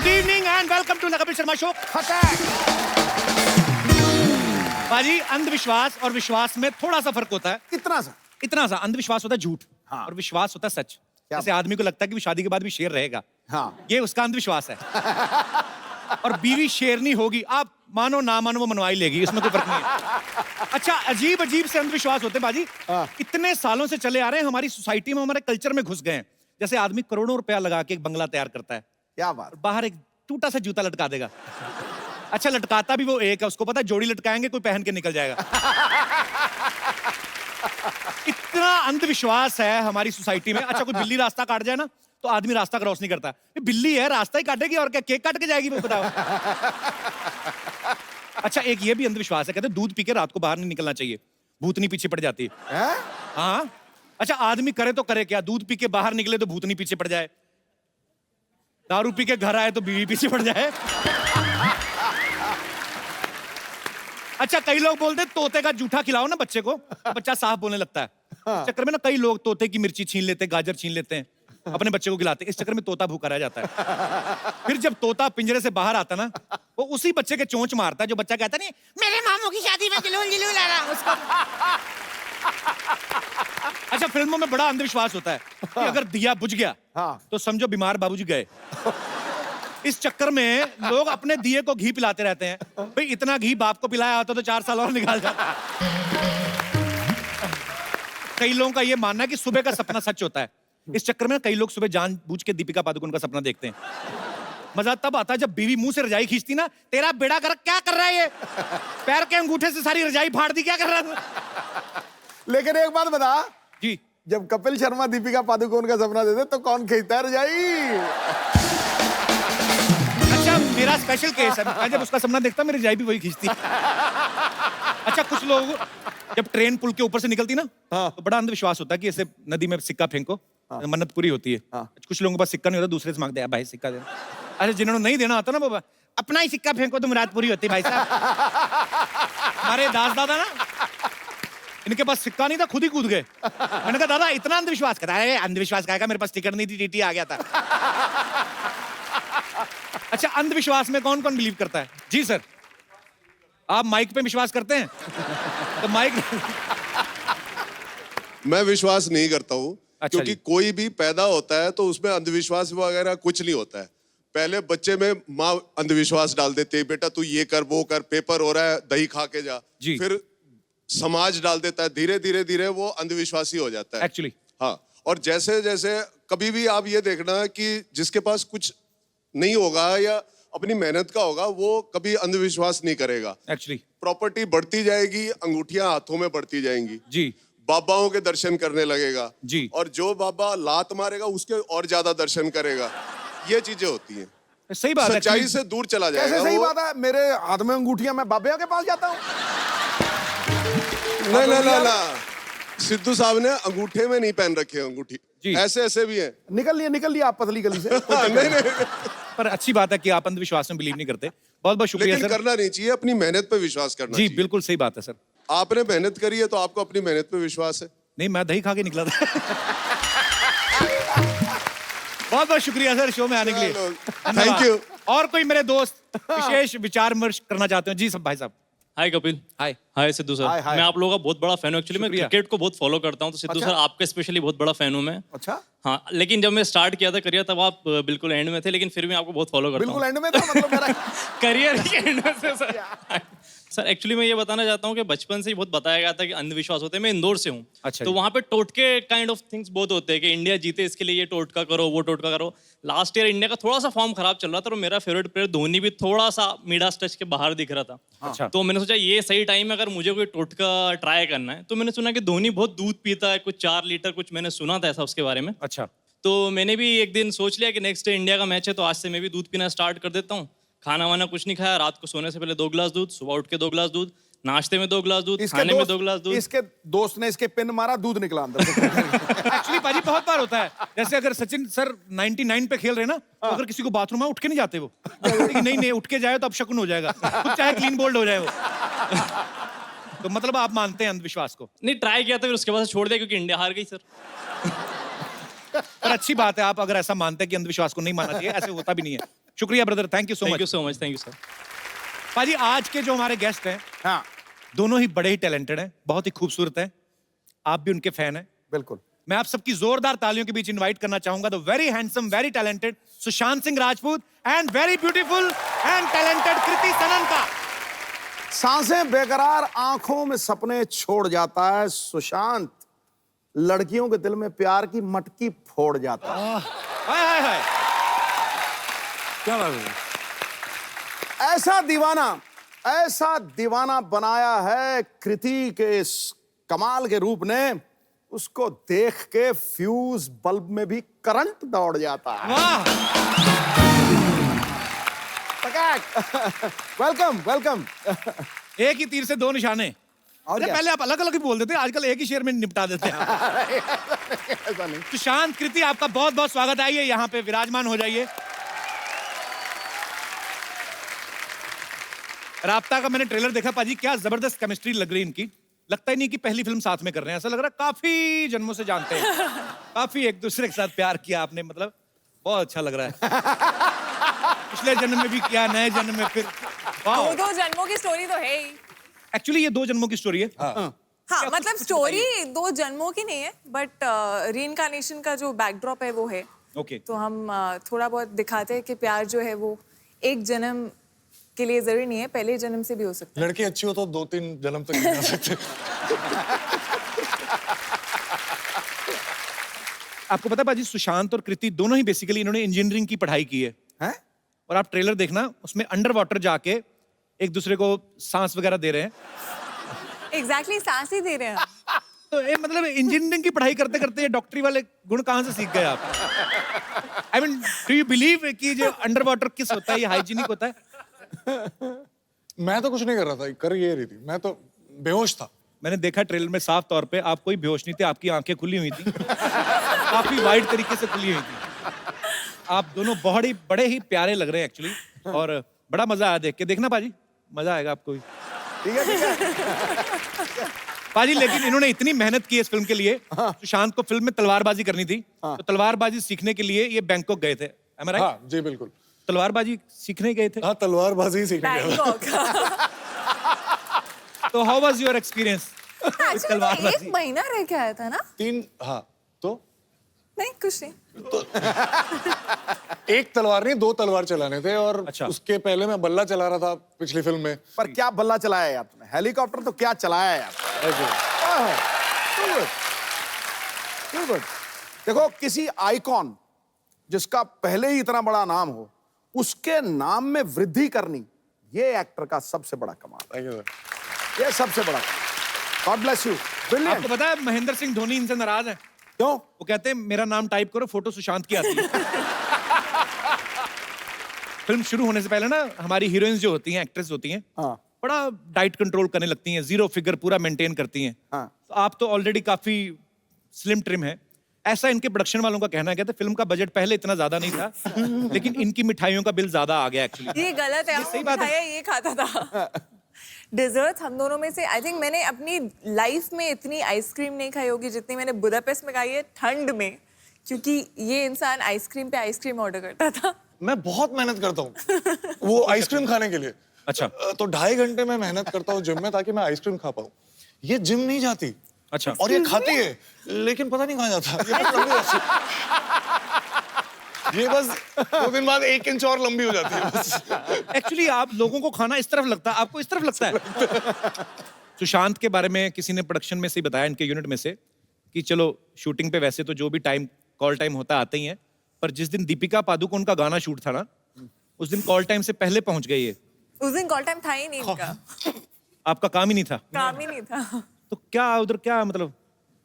Evening and welcome to Kapil Sharma show. बाजी, अंधविश्वास और विश्वास में थोड़ा सा फर्क होता है। इतना सा अंधविश्वास होता है झूठ, हाँ। और विश्वास होता है सच। जैसे आदमी को लगता है कि शादी के बाद भी शेर रहेगा, हाँ। ये उसका अंधविश्वास है। और बीवी शेरनी होगी, आप मानो ना मानो वो मनवा ही लेगी, इसमें कोई फर्क नहीं है। अच्छा, अजीब अजीब से अंधविश्वास होते हैं बाजी, इतने सालों से चले आ रहे हैं, हमारी सोसाइटी में, हमारे कल्चर में घुस गए हैं। जैसे आदमी करोड़ों रुपया लगा के एक बंगला तैयार करता है, क्या बात। बाहर एक टूटा सा जूता लटका देगा। अच्छा, लटकाता भी वो एक है, उसको पता है जोड़ी लटकाएंगे कोई पहन के निकल जाएगा। इतना अंधविश्वास है हमारी सोसाइटी में। अच्छा, कोई बिल्ली रास्ता काट जाए ना तो आदमी रास्ता क्रॉस नहीं करता। ये बिल्ली है, रास्ता ही काटेगी और क्या, केक काट के जाएगी वो, बताओ। अच्छा, एक ये भी अंधविश्वास है, कहते हैं दूध पी के रात को बाहर नहीं निकलना चाहिए, भूतनी पीछे पड़ जाती है। हाँ। अच्छा, आदमी करे तो करे क्या, दूध पी के बाहर निकले तो भूतनी पीछे पड़ जाए, दारू पी के घर आए तो बीवी पीछे पड़ जाए। अच्छा, कई लोग बोलते हैं तोते का जूठा खिलाओ ना बच्चे को, बच्चा साफ बोलने लगता है। इस चक्कर में ना कई लोग तोते की मिर्ची छीन लेते हैं, गाजर छीन लेते हैं, अपने बच्चे को खिलाते हैं। इस चक्कर में तोता भूखा रह जाता है। फिर जब तोता पिंजरे से बाहर आता ना, वो उसी बच्चे के चोंच मारता है जो बच्चा कहता नहीं मेरे मामू की शादी में जुलून जुलून आ रहा उसको। अच्छा, फिल्मों में बड़ा अंधविश्वास होता है कि अगर दिया बुझ गया तो समझो बीमार बाबूजी गए। इस चक्कर में लोग अपने दिए को घी पिलाते रहते हैं। भाई, इतना घी बाप को पिलाया होता तो 4 साल और निकाल जाता। कई लोगों का ये मानना है कि सुबह का सपना सच होता है। इस चक्कर में कई लोग सुबह जानबूझ के दीपिका पादुकोण का सपना देखते हैं। मजा तब आता है जब बीवी मुंह से रजाई खींचती ना, तेरा बेड़ा गर्क क्या कर रहा है ये, पैर के अंगूठे से सारी रजाई फाड़ दी, क्या कर रहा है। लेकिन एक बात बता जी, जब कपिल शर्मा दीपिका पादुकोण का सपना देते तो कौन खींचता है रजाई? अच्छा, मेरा स्पेशल केस है, मैं जब उसका सपना देखता मेरी रजाई भी वही खींचती। अच्छा, कुछ लोग जब ट्रेन पुल के ऊपर से निकलती ना, तो बड़ा अंधविश्वास होता है कि ऐसे नदी में सिक्का फेंको, मन्नत पूरी होती है। कुछ लोगों के पास सिक्का नहीं होता, दूसरे से मांगते हैं भाई सिक्का देना। अरे, जिन्होंने नहीं देना आता ना बाबा, अपना ही सिक्का फेंको तो मुराद पूरी होती है भाई साहब। हमारे दास दादा ना, इनके पास सिक्का नहीं था, खुद ही कूद गए। मैंने कहा दादा इतना अंधविश्वास, कहता है अंधविश्वास का, मेरे पास टिकट नहीं थी, टीटी आ गया था। अच्छा, अंधविश्वास में कौन कौन बिलीव करता है? जी सर, आप माइक पे विश्वास करते हैं? तो माइक मैं विश्वास नहीं करता हूँ। अच्छा क्योंकि जी। कोई भी पैदा होता है तो उसमें अंधविश्वास वगैरह कुछ नहीं होता है। पहले बच्चे में माँ अंधविश्वास डाल देती है, बेटा तू ये कर वो कर, पेपर हो रहा है दही खा के जा। जी। फिर समाज डाल देता है, धीरे धीरे धीरे वो अंधविश्वासी हो जाता है एक्चुअली। हाँ, और जैसे जैसे कभी भी आप ये देखना कि जिसके पास कुछ नहीं होगा या अपनी मेहनत का होगा, वो कभी अंधविश्वास नहीं करेगा। एक्चुअली। प्रॉपर्टी बढ़ती जाएगी, अंगूठियां हाथों में बढ़ती जाएंगी जी। बाबाओं के दर्शन करने लगेगा जी। और जो बाबा लात मारेगा उसके और ज्यादा दर्शन करेगा। ये चीजें होती हैं, सही बात है। सच्चाई से दूर चला जाएगा। कैसे सही वो- बात है? मेरे हाथ में अंगूठियां, मैं बाबे के पास जाता हूँ। ना सिद्धू साहब ने अंगूठे में नहीं पहन रखे अंगूठी, जी। ऐसे ऐसे भी हैं। निकल लिया आप पतली गली से। नहीं पर अच्छी बात है कि आप अंधविश्वास में बिलीव नहीं करते। बहुत बहुत शुक्रिया लेकिन सर। करना नहीं चाहिए, अपनी मेहनत पे विश्वास करना जी चाहिए। बिल्कुल सही बात है सर। आपने मेहनत करी है तो आपको अपनी मेहनत पे विश्वास है। नहीं, मैं दही खा के निकला था। बहुत बहुत शुक्रिया सर शो में आने के लिए। Thank you. और कोई मेरे दोस्त विशेष विचार विमर्श करना चाहते हो? जी सब भाई साहब। हाय कपिल। हाय। हाय सिद्धू सर। हाय, हाय। मैं आप लोगों का बहुत बड़ा फैन हूँ। एक्चुअली मैं शुक्रिया। क्रिकेट को बहुत फॉलो करता हूँ, तो सिद्धू अच्छा? सर आपका स्पेशली बहुत बड़ा फैन हूँ मैं। अच्छा, हाँ, लेकिन जब मैं स्टार्ट किया था करियर तब आप बिल्कुल एंड में थे, लेकिन फिर भी आपको बहुत फॉलो करता बिल्कुल हूँ। एंड में था, मतलब मेरा करियर के एंड में से सर। सर एक्चुअली मैं ये बताना चाहता हूँ कि बचपन से ही बहुत बताया गया था कि अंधविश्वास होते हैं। मैं इंदौर से हूँ। अच्छा तो जी। वहाँ पे टोटके काइंड ऑफ थिंग्स बहुत होते हैं कि इंडिया जीते इसके लिए ये टोटका करो, वो टोटका करो। लास्ट ईयर इंडिया का थोड़ा सा फॉर्म खराब चल रहा था और मेरा फेवरेट प्लेयर धोनी भी थोड़ा सा मिडास टच के बाहर दिख रहा था। अच्छा। तो मैंने सोचा ये सही टाइम है अगर मुझे कोई टोटका ट्राई करना है। तो मैंने सुना कि धोनी बहुत दूध पीता है, कुछ 4 लीटर कुछ मैंने सुना था ऐसा उसके बारे में। अच्छा। तो मैंने भी एक दिन सोच लिया कि नेक्स्ट डे इंडिया का मैच है तो आज से मैं भी दूध पीना स्टार्ट कर देता हूँ। खाना वाना कुछ नहीं खाया, रात को सोने से पहले 2 गिलास दूध, सुबह उठ के 2 गिलास दूध, नाश्ते में 2 गिलास दूध, खाने में 2 गिलास दूध। इसके दोस्त ने इसके पिन मारा, दूध निकला अंदर से। एक्चुअली पाजी बहुत बार होता है, जैसे अगर सचिन सर 99 पे खेल रहे ना, तो अगर किसी को बाथरूम में उठ के नहीं जाते वो, नहीं उठ के जाए तो अब शकुन हो जाएगा, कुछ चाहे क्लीन बोल्ड हो जाए वो। तो मतलब आप मानते हैं अंधविश्वास को? नहीं, ट्राई किया था फिर उसके बाद छोड़ दिया क्योंकि इंडिया हार गई सर। पर अच्छी बात है आप अगर ऐसा मानते हैं कि अंधविश्वास को नहीं मानना चाहिए, ऐसे होता भी नहीं है। शुक्रिया brother, thank you so thank much. You so much, thank you sir. पाजी आज के जो हमारे गेस्ट हैं हाँ दोनों ही बड़े ही टैलेंटेड हैं, बहुत ही खूबसूरत हैं, आप भी उनके फैन हैं। बिल्कुल। मैं आप सबकी जोरदार तालियों के बीच इनवाइट करना चाहूंगा the very handsome, very talented Sushant Singh Rajput and very beautiful and talented Kriti Sanon का। सांसें बेकरार, आंखों में सपने छोड़ जाता है सुशांत, लड़कियों के दिल में प्यार की मटकी फोड़ जाता है। हाय हाय हाय, क्या बात है? ऐसा दीवाना बनाया है कृति के इस कमाल के रूप ने, उसको देख के फ्यूज बल्ब में भी करंट दौड़ जाता है। वाह, वेलकम वेलकम। एक ही तीर से दो निशाने। और अरे क्या? पहले आप अलग अलग ही बोल देते, आजकल एक ही शेर में निपटा देते हैं आप। ऐसा नहीं। सुशांत, कृति, आपका बहुत बहुत स्वागत। आइए यहाँ पे विराजमान हो जाइए। राब्ता का मैंने ट्रेलर देखा पाजी, क्या जबरदस्त केमिस्ट्री लग रही है इनकी। लगता ही नहीं कि पहली फिल्म साथ में कर रहे हैं, ऐसा लग रहा है काफी जन्मों से जानते हैं, काफी एक दूसरे के साथ प्यार किया आपने, मतलब बहुत अच्छा लग रहा है। पिछले जन्म में भी किया, नए जन्म में फिर। दो जन्मों की स्टोरी तो है ही। एक्चुअली ये 2 जन्मों की स्टोरी है। हाँ, मतलब स्टोरी 2 जन्मों की नहीं है, बट रीइंकार्नेशन का जो बैकड्रॉप है वो है। ओके। तो हम थोड़ा बहुत दिखाते हैं कि प्यार जो है वो एक जन्म के लिए जरूरी नहीं है, पहले जन्म से भी हो सकता है। लड़की अच्छी हो तो 2-3 जन्म तक नहीं जा सकते। आपको पता है पाजी, सुशांत और कृति दोनों ही बेसिकली इन्होंने इंजीनियरिंग की पढ़ाई की है। हैं? और आप ट्रेलर देखना, उसमें अंडर वाटर जाके एक दूसरे को सांस वगैरह दे रहे हैं। एग्जैक्टली, सांस ही दे रहे हैं। तो ये मतलब इंजीनियरिंग की पढ़ाई करते करते ये डॉक्टरी वाले गुण कहाँ से सीख गए आप? I mean, do you believe कि जो अंडर वाटर किस होता है, ये हाइजीनिक होता है? मैं तो कुछ नहीं कर रहा था, कर ये रही थी, मैं तो बेहोश था। मैंने देखा ट्रेलर में साफ तौर पे, आप कोई बेहोश नहीं थे, आपकी आंखें खुली हुई थी, काफी वाइड तरीके से खुली हुई थी। आप दोनों बहुत ही बड़े ही प्यारे लग रहे हैं एक्चुअली, और बड़ा मजा आया देख के। देखना पाजी, मजा आएगा आपको भी। ठीक है ठीक है। पाजी लेकिन इन्होंने इतनी मेहनत की इस फिल्म के लिए। सुशांत को फिल्म में तलवारबाजी करनी थी, तो तलवारबाजी सीखने के लिए ये बैंकॉक गए थे। Am I right? हाँ जी बिल्कुल। तलवारबाजी सीखने गए थे। हाँ, तलवारबाजी ही सीखने गया था। बैंकॉक। तो how was your experience? Actually मैं 1 महीना रह के आया था ना। 3, हाँ तो नहीं, कुछ नहीं। एक तलवार नहीं, 2 तलवार चलाने थे, और अच्छा। उसके पहले मैं बल्ला चला रहा था पिछली फिल्म में। पर क्या बल्ला चलाया यार तुमने, हेलीकॉप्टर तो क्या चलाया यार। Too good. देखो, किसी आइकॉन जिसका पहले ही इतना बड़ा नाम हो, उसके नाम में वृद्धि करनी, ये एक्टर का सबसे बड़ा कमाल। Thank you, sir. ये सबसे बड़ा। God bless you. ब्रिलियंट। आपको पता है महेंद्र सिंह धोनी इनसे नाराज है। क्यों? वो कहते हैं मेरा नाम टाइप करो, फोटो सुशांत की आती है। फिल्म शुरू होने से पहले ना हमारी हीरोइंस जो होती हैं, एक्ट्रेस होती हैं, हाँ बड़ा डाइट कंट्रोल करने लगती हैं, 0 फिगर पूरा मेंटेन करती हैं। हाँ। तो आप तो ऑलरेडी काफी स्लिम ट्रिम है, ऐसा इनके प्रोडक्शन वालों का कहना है। कहते फिल्म का बजट पहले इतना ज्यादा नहीं था, लेकिन इनकी मिठाइयों का बिल ज्यादा आ गया एक्चुअली। ये गलत है, ये सही बात है। मिठाइयाँ ये खाता था। डिजर्ट हम दोनों में से आई थिंक मैंने अपनी लाइफ में इतनी आइसक्रीम नहीं खाई होगी जितनी मैंने बुदापेस्ट में खाई है, ठंड में, क्योंकि ये इंसान आइसक्रीम पे आइसक्रीम ऑर्डर करता था। मैं बहुत मेहनत करता हूँ वो आइसक्रीम खाने के लिए। अच्छा। तो 2.5 घंटे में मेहनत करता हूँ जिम में, ताकि मैं आइसक्रीम खा पाऊँ। ये जिम नहीं जाती। अच्छा। और ये खाती है, लेकिन पता नहीं कहाँ जाता। ये बस लंबी जाती है। ये बस 2 दिन बाद 1 इंच और लंबी हो जाती है बस। एक्चुअली आप लोगों को खाना इस तरफ लगता है, आपको इस तरफ लगता है। सुशांत के बारे में किसी ने प्रोडक्शन में से ही बताया, इनके यूनिट में से, कि चलो शूटिंग पे वैसे तो जो भी टाइम कॉल टाइम होता है आते ही है, पर जिस दिन दीपिका पादुकोण का गाना शूट था ना, उस दिन कॉल टाइम से पहले पहुंच गए ये। उस दिन कॉल टाइम था ही नहीं इनका, आपका काम ही नहीं था। काम ही नहीं था। तो क्या उधर क्या मतलब?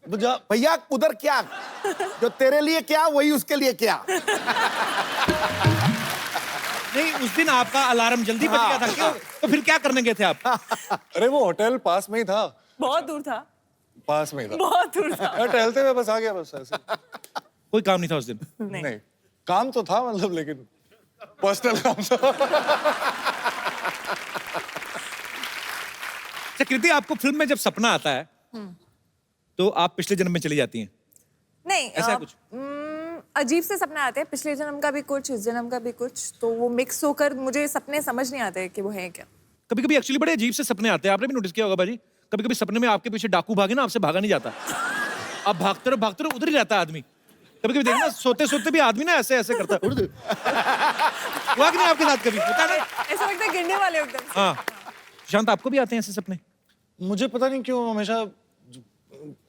भैया उधर क्या, जो तेरे लिए क्या वही उसके लिए क्या। नहीं, उस दिन आपका अलार्म जल्दी बज गया था क्यों? तो फिर क्या करने गए थे आप? अरे वो होटल पास में ही था। बहुत दूर था, पास में ही था। बहुत दूर था। मैं टहलते हुए बस आ गया, बस ऐसे। कोई काम नहीं था उस दिन? नहीं, काम तो था मतलब, लेकिन पर्सनल काम था। अच्छा कृति, आपको फिल्म में जब सपना आता है तो आप पिछले जन्म में चली जाती हैं, नहीं, ऐसा है कुछ? अजीब से सपने आते हैं, पिछले जन्म का भी कुछ, इस जन्म का भी कुछ, तो वो मिक्स होकर मुझे सपने समझ नहीं आते कि वो है क्या। कभी कभी एक्चुअली बड़े अजीब से सपने आते हैं, आपने भी नोटिस किया होगा भाजी। कभी कभी सपने में आपके पीछे डाकू भागे ना, आपसे भागा नहीं जाता, आप भागते रहो उधर ही रहता है आदमी। कभी कभी देखना सोते सोते भी आदमी ना ऐसे ऐसे करता है। हुआ कि नहीं आपके साथ कभी? होता है ना? ऐसा लगता है गिरने वाले हो एकदम से। हाँ, शांत आपको भी आते हैं ऐसे सपने? मुझे पता नहीं क्यों हमेशा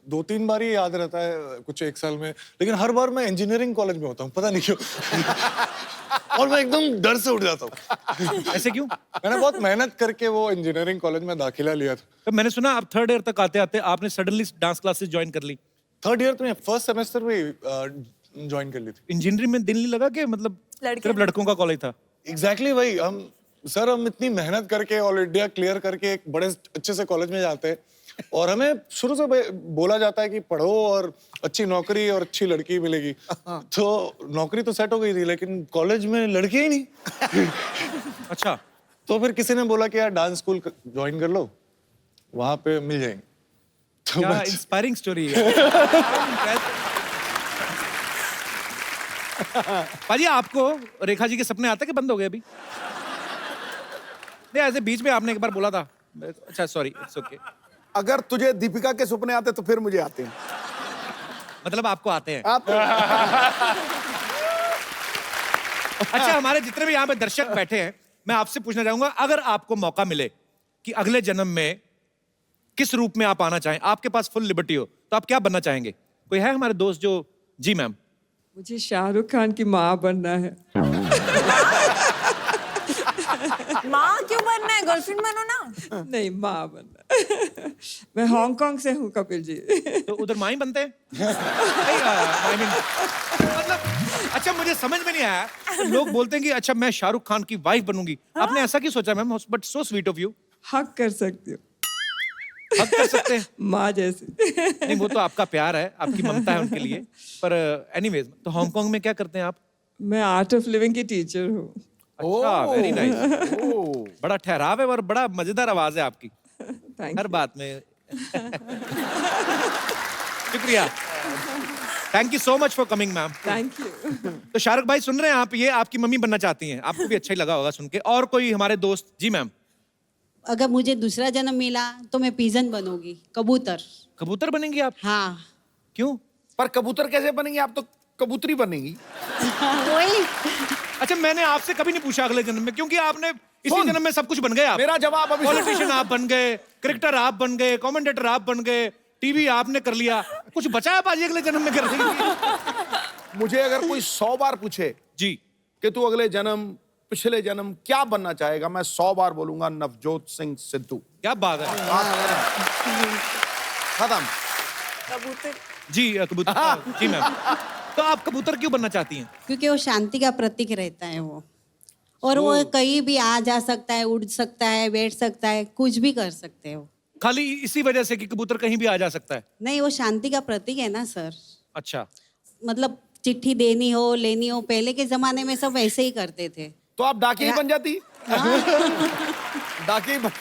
2-3 बार ही याद रहता है कुछ एक साल में, लेकिन हर बार मैं इंजीनियरिंग कॉलेज में होता हूँ, पता नहीं क्यों। और मैं एकदम डर से उठ जाता हूँ। ऐसे क्यों? मैंने बहुत मेहनत करके वो इंजीनियरिंग कॉलेज में दाखिला लिया था। तो मैंने सुना आप 3rd ईयर तक आते आते आपने सडनली डांस क्लासेस ज्वाइन कर ली। 3rd ईयर में फर्स्ट सेमेस्टर में ज्वाइन कर ली थी। इंजीनियरिंग में दिल नहीं लगा कि मतलब सिर्फ लड़कों का कॉलेज था? एग्जैक्टली वही, हम इतनी मेहनत करके ऑल इंडिया क्लियर करके एक बड़े अच्छे से कॉलेज में जाते हैं और हमें शुरू से बोला जाता है कि पढ़ो और अच्छी नौकरी और अच्छी लड़की मिलेगी। तो नौकरी तो सेट हो गई थी, लेकिन कॉलेज में लड़की ही नहीं। अच्छा, तो फिर किसी ने बोला कि यार डांस स्कूल ज्वाइन कर लो, वहां पे मिल जाएंगे। तो क्या बस इंस्पायरिंग स्टोरी है। पाजी आपको रेखा जी के सपने आते कि बंद हो गए अभी? नहीं, ऐसे बीच में आपने एक बार बोला था। अच्छा सॉरी, इट्स ओके। अगर तुझे दीपिका के सपने आते तो फिर मुझे आते हैं। मतलब आपको आते हैं? आते हैं। अच्छा, हमारे जितने भी यहाँ पे दर्शक बैठे हैं, मैं आपसे पूछना चाहूंगा, अगर आपको मौका मिले कि अगले जन्म में किस रूप में आप आना चाहें, आपके पास फुल लिबर्टी हो, तो आप क्या बनना चाहेंगे? कोई है हमारे दोस्त जो? जी मैम। मुझे शाहरुख खान की माँ बनना है। माँ क्यों बनना है? गर्लफ्रेंड बनो ना। नहीं, माँ बनना है। मैं हांगकांग से हूँ कपिल जी। तो उधर माँ ही बनते हैं? नहीं, I mean, मतलब अच्छा, मुझे समझ में नहीं आया, लोग बोलते हैं कि अच्छा मैं शाहरुख खान की वाइफ बनूंगी। आपने ऐसा क्यों सोचा ma'am? But so sweet of you. हक कर सकती हूँ, हक कर सकते हैं? माँ जैसी। नहीं, वो तो आपका प्यार है, आपकी ममता है उनके लिए। पर एनीवेज, तो हांगकांग में क्या करते हैं आप? मैं आर्ट ऑफ लिविंग की टीचर हूँ। अच्छा, वेरी नाइस। बड़ा ठहराव है और बड़ा मजेदार आवाज है आपकी थैंक हर बात में। शुक्रिया, thank you so much for coming ma'am. Thank you. तो शाहरुख भाई सुन रहे हैं आप, ये आपकी मम्मी बनना चाहती हैं, आपको भी अच्छा ही लगा होगा सुन के। और कोई हमारे दोस्त? जी मैम। अगर मुझे दूसरा जन्म मिला तो मैं पिजन बनूंगी, कबूतर। कबूतर बनेंगी आप? हाँ। क्यों? पर कबूतर कैसे बनेंगी? आप तो कबूतरी बनेगी। वही। अच्छा, मैंने आपसे कभी नहीं पूछा अगले जन्म में, क्योंकि आपने इसी जन्म में सब कुछ बन गए आप। मेरा जवाब अभी पॉलिटिशियन आप बन गए, क्रिकेटर आप बन गए, कमेंटेटर आप बन गए, टीवी आपने कर लिया, कुछ बचा है बाजी अगले जन्म में करने के लिए? मुझे अगर कोई 100 बार पूछे जी कि तू अगले जन्म पिछले जन्म क्या बनना चाहेगा, मैं 100 बार बोलूंगा नवजोत सिंह सिद्धू। क्या बात है। खत्म। कबूतर। जी कबूतर। जी मैम। तो आप कबूतर क्यों बनना चाहती हैं? क्योंकि वो शांति का प्रतीक रहता है वो, और वो कहीं भी आ जा सकता है, उड़ सकता है, बैठ सकता है, कुछ भी कर सकते हो। खाली इसी वजह से कि कबूतर कहीं भी आ जा सकता है? नहीं, वो शांति का प्रतीक है ना सर। अच्छा, मतलब चिट्ठी देनी हो, लेनी हो, पहले के जमाने में सब ऐसे ही करते थे। तो आप डाकिया ही बन जाती। डाकिया ही बन।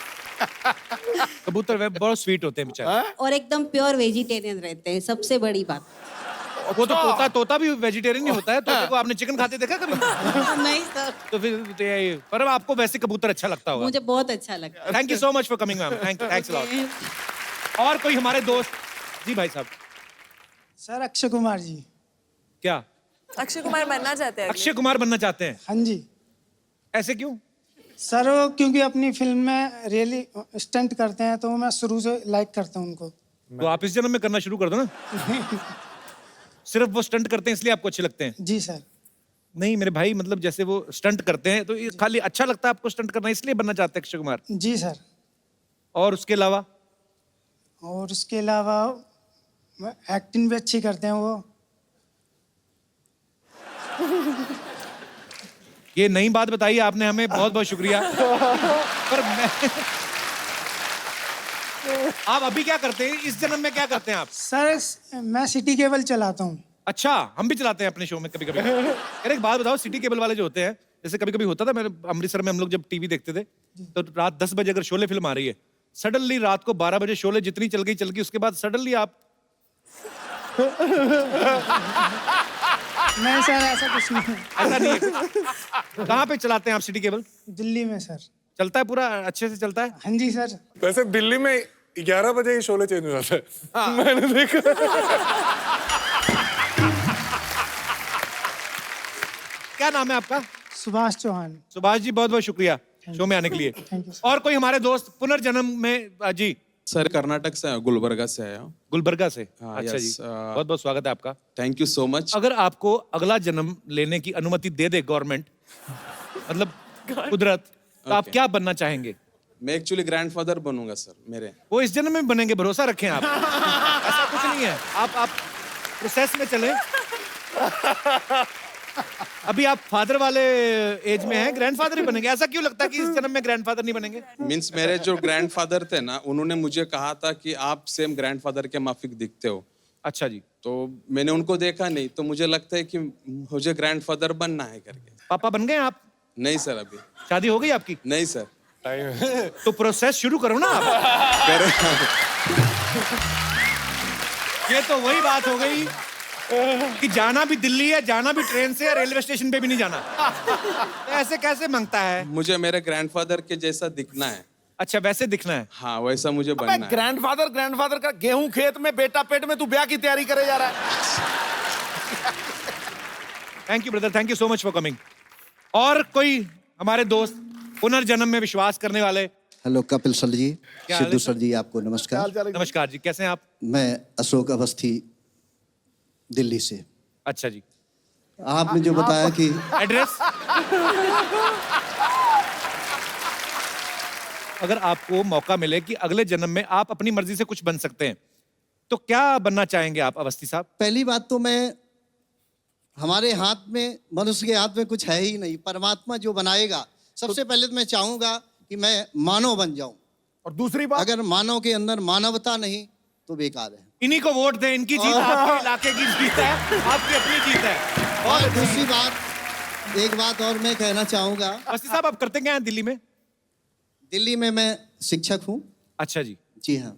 कबूतर वे बहुत स्वीट होते हैं बेचारे। और एकदम प्योर वेजिटेरियन रहते हैं, सबसे बड़ी बात। वो तो तोता भी वेजिटेरियन नहीं होता है। तोते को आपने चिकन खाते देखा कभी? नहीं सर, तो फिर पर आपको वैसे कबूतर अच्छा लगता होगा। मुझे बहुत अच्छा लगता है। Thank you so much for coming ma'am. Thanks lot. और कोई हमारे दोस्त? जी भाई साहब। सर अक्षय कुमार जी। क्या अक्षय कुमार बनना चाहते हैं? अक्षय कुमार बनना चाहते हैं? हाँ जी ऐसे क्यों? सर, वो क्योंकि अपनी फिल्म में रियली स्टंट करते हैं, तो मैं शुरू से लाइक करता हूँ उनको। तो आप इस जन्म में करना शुरू कर दो ना। सिर्फ वो स्टंट करते हैं इसलिए आपको अच्छे लगते हैं? जी सर। नहीं मेरे भाई, मतलब जैसे वो स्टंट करते हैं तो ये खाली अच्छा लगता है आपको स्टंट करना, इसलिए बनना चाहते हैं अक्षय कुमार? जी सर। और उसके अलावा? और उसके अलावा एक्टिंग भी अच्छी करते हैं वो। ये नई बात बताई आपने हमें, बहुत बहुत शुक्रिया। पर आप अभी क्या करते हैं? इस जन्म में क्या करते हैं आप? सर मैं सिटी केबल चलाता हूँ। अच्छा, हम भी चलाते हैं अपने शो में कभी कभी। यार एक बात बताओ, सिटी केबल वाले जो होते हैं, जैसे कभी कभी होता था, मैंने अमृतसर में हम लोग जब टीवी देखते थे, तो रात 10 बजे अगर शोले फिल्म आ रही है, सडनली रात को 12 बजे शोले जितनी चल गई, उसके बाद सडनली आप नहीं सर, ऐसा कुछ नहीं है। ऐसा नहीं है कुछ? कहाँ पे चलाते हैं आप सिटी केबल? दिल्ली में सर। चलता है पूरा अच्छे से चलता है? हाँ जी सर। वैसे दिल्ली में 11 बजे ही शोले चेंज हो जाता है, मैंने देखा। क्या नाम है आपका? सुभाष चौहान। सुभाष जी, बहुत बहुत शुक्रिया शो में आने के लिए। Thank you. और कोई हमारे दोस्त पुनर्जन्म में जी? सर कर्नाटक से गुलबर्गा से आया हूँ। गुलबर्गा से? हाँ, अच्छा जी, yes, बहुत बहुत स्वागत है आपका। Thank you so much. अगर आपको अगला जन्म लेने की अनुमति दे दे गवर्नमेंट, मतलब कुदरत, तो आप Okay. क्या बनना चाहेंगे? मैं एक्चुअली ग्रैंडफादर बनूंगा सर मेरे। वो इस जन्म में बनेंगे, भरोसा रखें आप। ऐसा कुछ नहीं है, आप प्रोसेस में चलें। अभी आप फादर वाले एज में हैं, ग्रैंडफादर ही बनेंगे। ऐसा क्यों लगता है कि इस जन्म में ग्रैंडफादर नहीं बनेंगे? मीन्स मेरे जो ग्रैंडफादर थे ना, उन्होंने मुझे कहा था कि आप सेम ग्रैंडफादर के माफिक दिखते हो। अच्छा जी। तो मैंने उनको देखा नहीं, तो मुझे लगता है कि मुझे ग्रैंडफादर बनना है करके। पापा बन गए आप? नहीं सर, अभी शादी हो गई आपकी? नहीं सर। तो प्रोसेस शुरू करो ना आप। ये तो वही बात हो गई कि जाना भी दिल्ली है, जाना भी ट्रेन से, रेलवे स्टेशन पे भी नहीं जाना। तो ऐसे कैसे मांगता है? मुझे मेरे ग्रैंडफादर के जैसा दिखना है। अच्छा, वैसे दिखना है? हाँ, वैसा मुझे बनना है। ग्रैंडफादर का गेहूं खेत में, बेटा पेट में, तू ब्याह की तैयारी करे जा रहा है। Thank you brother, thank you so much for coming. और कोई हमारे दोस्त पुनर्जन्म में विश्वास करने वाले? हेलो कपिल सर जी, क्या हाल है सिद्धू सर जी, आपको नमस्कार। नमस्कार जी, कैसे हैं आप? मैं अशोक अवस्थी, दिल्ली से। अच्छा जी। आपने जो बताया कि एड्रेस? अगर आपको मौका मिले कि अगले जन्म में आप अपनी मर्जी से कुछ बन सकते हैं, तो क्या बनना चाहेंगे आप अवस्थी साहब? पहली बात तो मैं, हमारे हाथ में, मनुष्य के हाथ में कुछ है ही नहीं। परमात्मा जो बनाएगा, सबसे पहले तो मैं चाहूंगा कि मैं मानव बन जाऊं। और दूसरी बात, अगर मानव के अंदर मानवता नहीं तो बेकार है। इन्हीं को वोट दें, इनकी जीत आपके इलाके की जीत है, आपकी अपनी जीत है। और दूसरी बात, एक बात और मैं कहना चाहूंगा। अवस्थी साहब, आप करते क्या हैं दिल्ली में? दिल्ली में मैं शिक्षक हूँ। अच्छा जी। जी हाँ।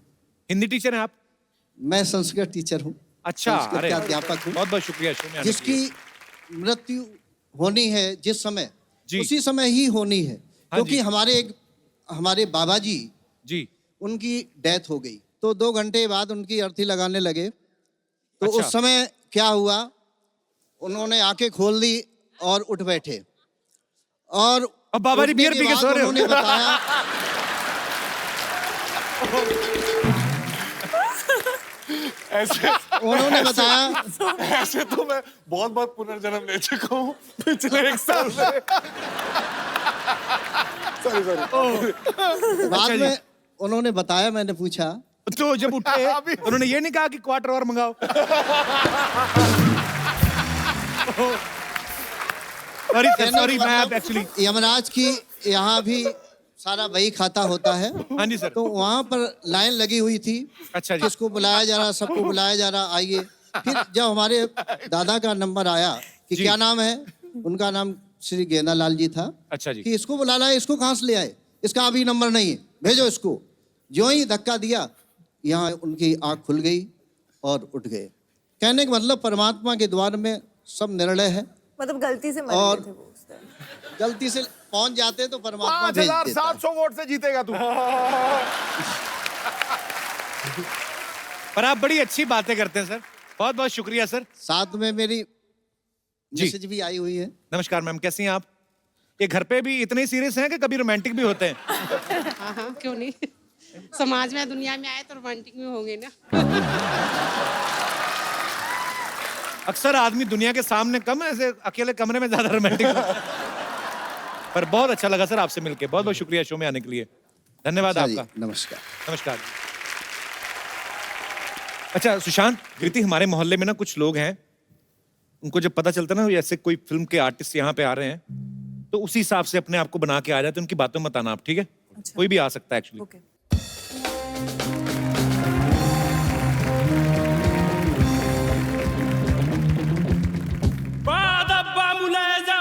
हिंदी टीचर हैं आप? मैं संस्कृत टीचर हूँ। अच्छा, संस्कृत अरे का अध्यापक हूँ। बहुत बहुत शुक्रिया शो में आने के जिसकी लिए। मृत्यु होनी है जिस समय, जी। उसी समय ही होनी है। हाँ क्योंकि जी। हमारे बाबा जी, जी। उनकी डेथ हो गई, तो 2 घंटे बाद उनकी अर्थी लगाने लगे। तो अच्छा। उस समय क्या हुआ, उन्होंने आंखें खोल दी और उठ बैठे। और अब बाबा जी उठने बियर के पी के बाद सो रहे हो? उन्होंने बताया ऐसे उन्होंने बताया ऐसे तो मैं बहुत बहुत पुनर्जन्म ले चुका हूँ पिछले 1 साल से। सॉरी। बाद जी। में उन्होंने बताया, मैंने पूछा तो जब उठे उन्होंने ये नहीं कहा कि क्वार्टर और मंगाओ? सॉरी मैं एक्चुअली। यमराज की यहाँ भी सारा वही खाता होता है। हाँ जी सर। तो वहाँ पर लाइन लगी हुई थी। अच्छा जी। किसको बुलाया जा रहा, सबको बुलाया जा रहा, आइए। फिर जब हमारे दादा का नंबर आया कि जी। क्या नाम है, उनका नाम श्री गेंदालाल जी था। अच्छा जी। कि इसको बुला लाए, इसको कहाँ से ले आए, इसका अभी नंबर नहीं है, भेजो इसको। जो ही धक्का दिया, यहाँ उनकी आँख खुल गई और उठ गए। कहने का मतलब परमात्मा के द्वार में सब निर्णय है। मतलब गलती से मर और गए थे वो उस time। गलती से पहुंच जाते तो परमात्मा भेज देता। 5700 वोट से जीतेगा तू। पर आप बड़ी अच्छी बातें करते हैं सर, बहुत बहुत शुक्रिया सर। साथ में मेरी मैसेज भी आई हुई है। नमस्कार मैम, कैसी हैं आप? ये घर पे भी इतने सीरियस हैं कि कभी रोमांटिक भी होते हैं? हाँ हाँ, क्यों नहीं। समाज में, दुनिया में आए तो रोमांटिक में होंगे ना। अक्सर आदमी दुनिया के सामने कम, ऐसे अकेले कमरे में ज्यादा रोमांटिक होता है। पर बहुत अच्छा लगा सर आपसे मिलके, बहुत बहुत शुक्रिया शो में आने के लिए। धन्यवाद अच्छा जी, आपका। नमस्कार। नमस्कार। अच्छा सुशांत, कृति, हमारे मोहल्ले में ना कुछ लोग हैं, उनको जब पता चलता ना ऐसे कोई फिल्म के आर्टिस्ट यहाँ पे आ रहे हैं, तो उसी हिसाब से अपने आप को बना के आ जाते हैं। उनकी बातों में मत आना आप, ठीक है? अच्छा। कोई भी आ सकता है एक्चुअली। ओके।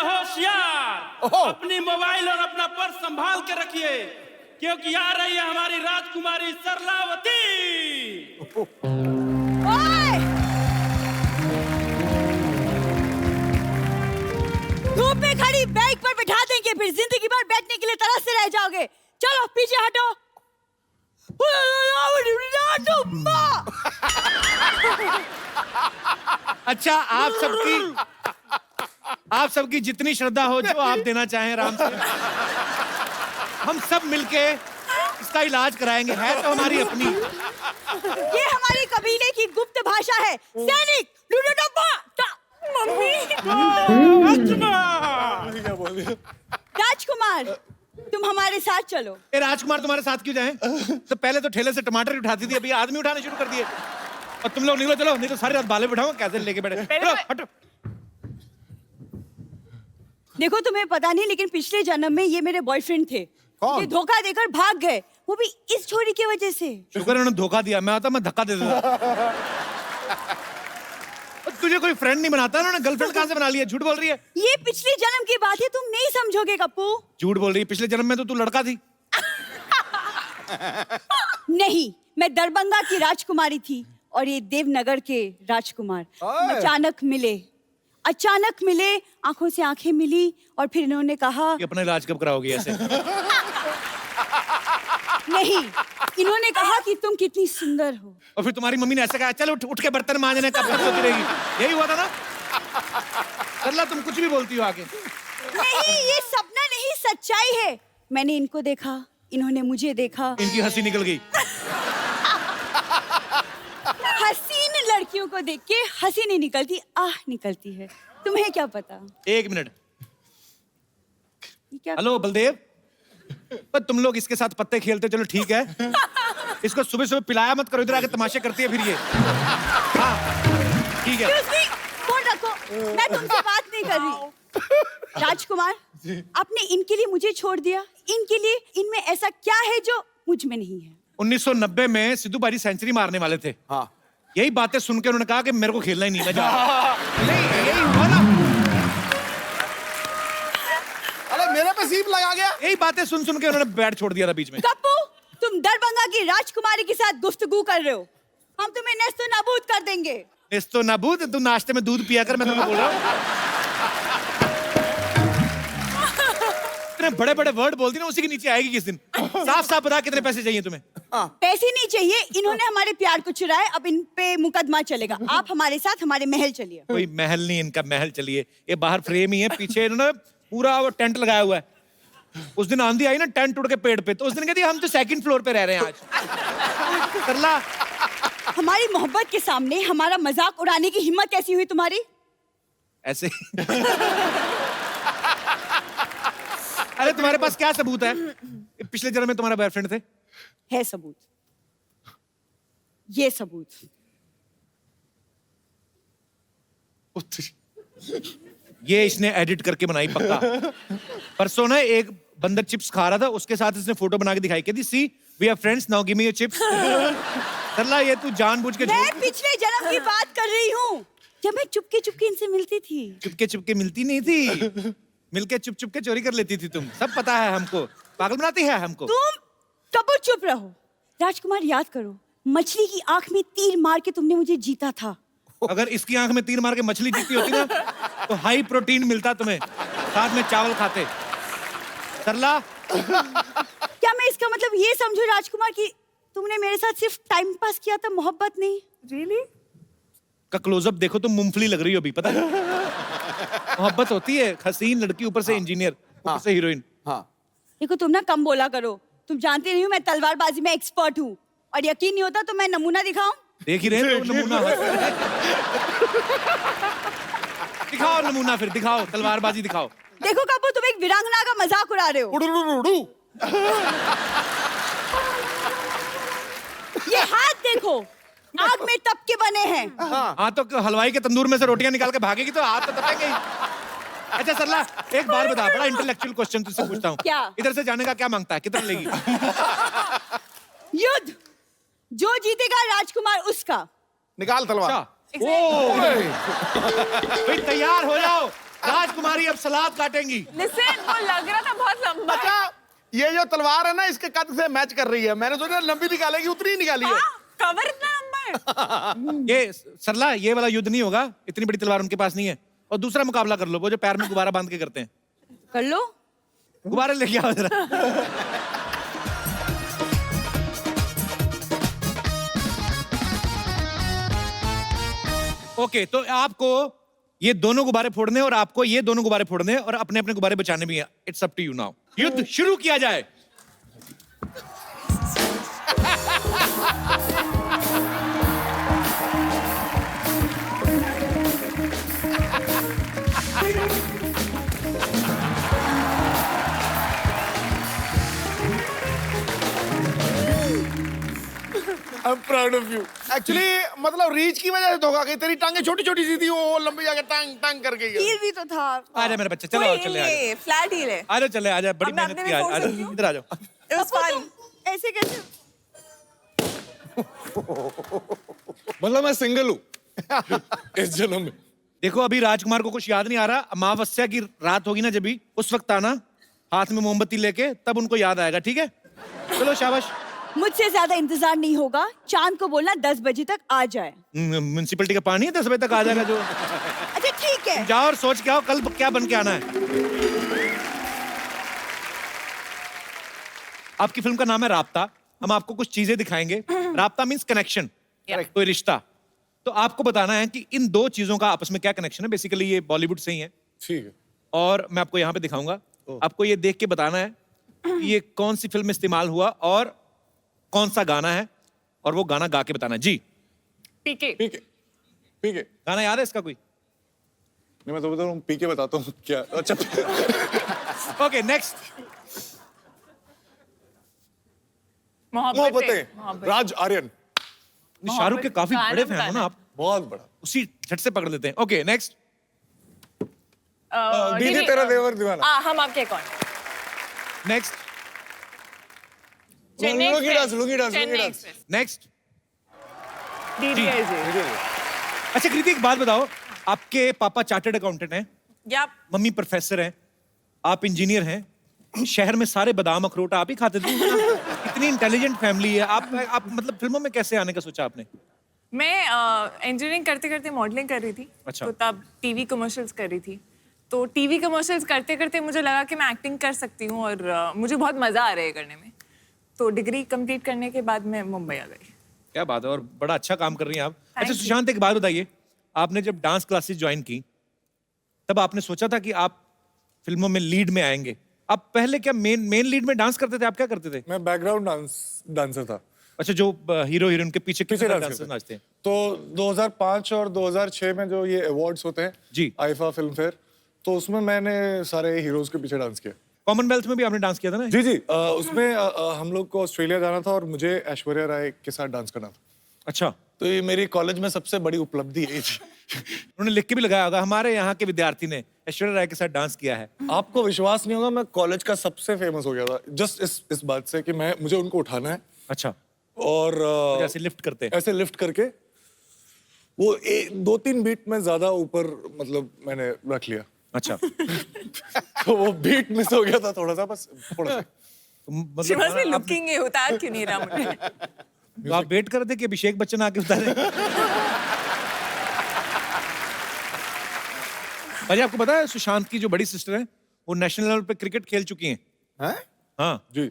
होशियार, अपनी मोबाइल और अपना पर्स संभाल के रखिए, क्योंकि आ रही है हमारी राजकुमारी सरलावती। ओए! फिर जिंदगी भर बैठने के लिए तरसते रह जाओगे। चलो पीछे हटो। अच्छा, आप सबकी जितनी श्रद्धा हो, जो आप देना चाहें राम से, हम सब मिलके इसका इलाज कराएंगे। है तो हमारी अपनी। ये हमारी कबीले की गुप्त भाषा है। सैनिक राजकुमार, तुम हमारे साथ चलो। ए राजकुमार तुम्हारे साथ क्यों जाएं? तो पहले तो ठेले से टमाटर ही उठाती थी, अभी आदमी उठाने शुरू कर दिए। और तुम लोग निकलो, चलो, नहीं तो सारी रात बाले बिठाऊं कैसे लेके बैठे। चलो हटो। देखो तुम्हें पता नहीं, लेकिन पिछले जन्म में ये मेरे बॉयफ्रेंड थे। ये धोखा देकर भाग गए, वो भी इस छोरी की वजह से। शुक्र उन्होंने धोखा दिया, मैं आता मैं धक्का दे देता। तुझे कोई फ्रेंड नहीं बनाता, उन्होंने गर्लफ्रेंड कहां से बना लिया? झूठ बोल रही है। ये पिछले जन्म की बात है, तुम नहीं समझोगे कप्पू। झूठ बोल रही है, पिछले जन्म में तो तू लड़का थी। नहीं, मैं दरभंगा की राजकुमारी थी और ये देवनगर के राजकुमार। अचानक मिले, आंखों से आंखें मिली और फिर इन्होंने कहा कि अपना इलाज कब कराओगी ऐसे? नहीं, इन्होंने कहा कि तुम कितनी सुंदर हो। और फिर तुम्हारी मम्मी ने ऐसे कहा, चल उठ के बर्तन मांजने, कब तक सोती रहेगी? यही हुआ था ना? सरला, तुम कुछ भी बोलती हो आगे। नहीं, ये सपना नहीं, सच्चाई है। मैंने इनको देखा, इन्होंने मुझे देखा। इनकी हंसी निकल गई। हसीन लड़कियों को देख के हंसी नहीं निकलती, आह निकलती है। तुम्हें क्या पता? एक मिनट। ये क्या? हेलो बलदेव, पर तुम लोग इसके साथ पत्ते खेलते, चलो ठीक है। इसको सुबह सुबह पिलाया मत करो, इधर आके तमाशे करती है फिर ये। हाँ ठीक है। Excuse me, फोन रखो, मैं तुमसे बात नहीं कर रही। राजकुमार, आपने इनके लिए मुझे छोड़ दिया। इनके लिए, इनमें ऐसा क्या है जो मुझ में नहीं है? 1990 में सिद्धू बाजी सेंचुरी मारने वाले थे। हाँ। यही बातें सुन के उन्होंने कहा कि मेरे को खेलना ही नहीं, मैं जा रहा हूं। नहीं, यही हुआ ना। अरे मेरे पे सीप लगा गया। यही बातें सुन के उन्होंने बैट छोड़ दिया था बीच में। कप्पू, तुम दरभंगा की राजकुमारी के साथ गुफ्तगू कर रहे हो। हम तुम्हें नेस्तो नाबूद कर देंगे। नेस्तो नाबूद? तू नाश्ते में दूध पिया कर, मैं तुम्हें बोल रहा हूँ। इतने बड़े बड़े वर्ड बोलती ना, उसी के नीचे आएगी किस दिन। साफ साफ बता, कितने पैसे चाहिए तुम्हें? पैसे नहीं चाहिए, इन्होंने हमारे प्यार को चुराया, अब इन पे मुकदमा चलेगा। आप हमारे साथ हमारे महल चलिए। कोई महल नहीं, इनका महल चलिए। ये बाहर फ्रेम ही है, पीछे इन्होंने पूरा वो टेंट लगाया हुआ है। उस दिन आंधी आई ना, टेंट उड़ के पेड़ पे, तो उस दिन कहती हम तो सेकंड फ्लोर पे रह रहे हैं आज। करला, हमारी मोहब्बत के सामने हमारा मजाक उड़ाने की हिम्मत कैसी हुई तुम्हारी? ऐसे। अरे तुम्हारे पास क्या सबूत है? पिछले जन्म में तुम्हारा बॉयफ्रेंड थे? है सबूत, ये सबूत। ये इसने एडिट करके बनाई पक्का। परसों ना एक बंदर चिप्स खा रहा था, उसके साथ इसने फोटो बना के दिखाई, कहती see we are friends, now give me your chips. Sarla, ये तू जानबूझ के मैं पिछले जन्म की बात कर रही हूँ, जब मैं चुपके चुपके इनसे मिलती थी। चुपके मिलती नहीं थी, मिलके चुप के चोरी कर लेती थी तुम। सब पता है हमको, पागल बनाती है हमको। तुम कब चुप रहो। राजकुमार, याद करो, मछली की आंख में तीर मार के तुमने मुझे जीता था। अगर इसकी आंख में तीर मार के मछली जीती होती ना, तो हाई प्रोटीन मिलता तुम्हें, साथ में चावल खाते। सरला, क्या मैं इसका मतलब ये समझू राजकुमार कि तुमने मेरे साथ सिर्फ टाइम पास किया था, मोहब्बत नहीं? रियली? का क्लोजअप देखो, तुम मूंगफली लग रही हो अभी, पता है? मोहब्बत होती है, हसीन लड़की, ऊपर से इंजीनियर, ऊपर से हीरोइन। हाँ। देखो, तुम ना कम बोला करो। तुम जानते नहीं हो मैं तलवारबाजी में एक्सपर्ट हूँ, और यकीन नहीं होता तो मैं नमूना दिखाऊं? देख ही रहे हो नमूना। दिखाओ नमूना, फिर दिखाओ, तलवारबाजी दिखाओ। देखो कपूर, तुम एक वीरांगना का मजाक उड़ा रहे हो। ये हाथ देखो, आग में तप के बने हैं। हाँ, तो हलवाई के तंदूर में से रोटियां निकाल के भागेगी तो हाथ तो तपेंगे ही। अच्छा सरला, एक बार बता, बड़ा इंटेलेक्चुअल क्वेश्चन तुझसे पूछता हूँ। क्या? इधर से जाने का क्या मांगता है, कितना लेगी? युद्ध, जो जीतेगा राजकुमार उसका। निकाल तलवार। भाई तैयार हो जाओ, राजकुमारी अब सलाद काटेंगी। लिसन, वो लग रहा था बहुत लंबा। अच्छा, ये जो तलवार है ना, इसके कद से मैच कर रही है। मैंने सोचा लंबी निकालेगी, उतनी ही निकाली है। कवर इतना लंबा है। ये सरला, ये वाला युद्ध नहीं होगा, इतनी बड़ी तलवार उनके पास नहीं है। और दूसरा मुकाबला कर लो, वो जो पैर में गुब्बारा बांध के करते हैं। कर लो। गुब्बारे लेके आओ जरा। ओके, तो आपको ये दोनों गुब्बारे फोड़ने और आपको ये दोनों गुब्बारे फोड़ने और अपने अपने गुब्बारे बचाने भी हैं। It's up to you now. युद्ध शुरू किया जाए। I'm proud of you. Actually मतलब रीच की वजह से धोखा गई। तेरी टांगे छोटी छोटी सी थी, वो लंबी जाके टांग टांग करके गई। हील भी तो था। आजा मेरे बच्चे, चलो चले आजा। फ्लैट हील है। आजा चले आजा, बड़ी अब मैं मेहनत अपने की में आज। फोड़ आजा सकती हूँ? इधर आ जाओ। It was fun. ऐसे कैसे? मतलब मैं सिंगल हूँ इस जन्म में। देखो अभी राजकुमार को कुछ याद नहीं आ रहा। अमावस्या की रात होगी ना जब भी, उस वक्त आना हाथ में मोमबत्ती लेके, तब उनको याद आएगा। ठीक है, चलो शाबाश। मुझसे ज्यादा इंतजार नहीं होगा। चांद को बोलना 10 बजे तक आ जाए। म्युनिसिपैलिटी का पानी है, 10 बजे तक आ जाएगा जो। अच्छा ठीक है। जाओ और सोच के आओ कल क्या बन के आना है। आपकी फिल्म का नाम है राब्ता। हम आपको कुछ चीजें दिखाएंगे। राब्ता मींस कनेक्शन, कोई रिश्ता। तो आपको बताना है कि इन दो चीजों का आपस में क्या कनेक्शन है। बेसिकली ये बॉलीवुड से ही है। ठीक है। और मैं आपको यहाँ पे दिखाऊंगा। आपको ये देख के बताना है कि ये कौन सी फिल्म में इस्तेमाल हुआ और कौन सा गाना है, और वो गाना गा के बताना है। जी पीके। पीके। पीके। गाना याद है इसका कोई? नहीं, मैं तो बता रहा हूँ, पीके बताता हूँ क्या। अच्छा ओके नेक्स्ट। मोहब्बतें, राज आर्यन। शाहरुख के काफी बड़े फैन हो ना आप। बहुत बड़ा। उसी झट से पकड़ लेते हैं। Okay next. दीदी तेरा देवर दीवाना। हम आपके कौन? Next. Lungi dance, lungi dance, lungi dance. Next. DDLJ. अच्छा कृति, एक बात बताओ, आपके पापा चार्टर्ड अकाउंटेंट हैं, या मम्मी प्रोफेसर हैं, आप इंजीनियर हैं, शहर में सारे बादाम अखरोट आप ही खाते थे। इतनी इंटेलिजेंट फैमिली है। आप मतलब फिल्मों में कैसे आने का सोचा आपने? मैं इंजीनियरिंग करते करते मॉडलिंग कर रही थी। अच्छा। तो तब टीवी कमर्शियल्स कर रही थी। तो टीवी कमर्शियल्स करते करते मुझे लगा कि मैं एक्टिंग कर सकती हूँ और मुझे बहुत मजा आ रहा है करने में। तो डिग्री कंप्लीट करने के बाद मैं मुंबई आ गई। क्या बात है, और बड़ा अच्छा काम कर रही हैं आप। अच्छा you. सुशांत, एक बात बताइए, आपने जब डांस क्लासेस ज्वाइन की तब आपने सोचा था कि आप फिल्मों में लीड में आएंगे? आप पहले क्या मेन लीड में डांस करते थे? आप क्या करते थे? मैं बैकग्राउंड डांसर था। अच्छा, जो हीरो हीरोइन के पीछे डांस डांसर नाचते हैं। तो 2005 और 2006 में जो ये अवार्ड्स होते हैं जी, आईफा फिल्म फेयर, तो उसमें मैंने सारे हीरोज के पीछे डांस किया। कॉमनवेल्थ में भी आपने डांस किया था ना? जी जी। उसमें हम लोग को ऑस्ट्रेलिया जाना था और मुझे ऐश्वर्या राय के साथ डांस करना था। अच्छा। तो ये मेरी कॉलेज में सबसे बड़ी उपलब्धि यही थी। उन्होंने लिख के भी लगाया होगा, हमारे यहाँ के विद्यार्थी ने ऐश्वर्या राय के साथ डांस किया है। आपको विश्वास नहीं होगा, मैं कॉलेज का सबसे फेमस हो गया था जस्ट इस बात से कि मुझे उनको उठाना है। अच्छा। और ऐसे लिफ्ट करते, ऐसे लिफ्ट करके वो 2-3 बीट में ज्यादा ऊपर मतलब मैंने रख लिया। अच्छा। तो वो बीट मिस हो गया था थोड़ा सा, बस थोड़ा सा। मतलब लुकिंग ये उतार क्यों नहीं रहा मुझे? तो आप वेट कर दे कि अभिषेक बच्चन आके उतारे। भाई आपको पता है सुशांत की जो बड़ी सिस्टर है वो नेशनल लेवल पे क्रिकेट खेल चुकी हैं? हाँ जी।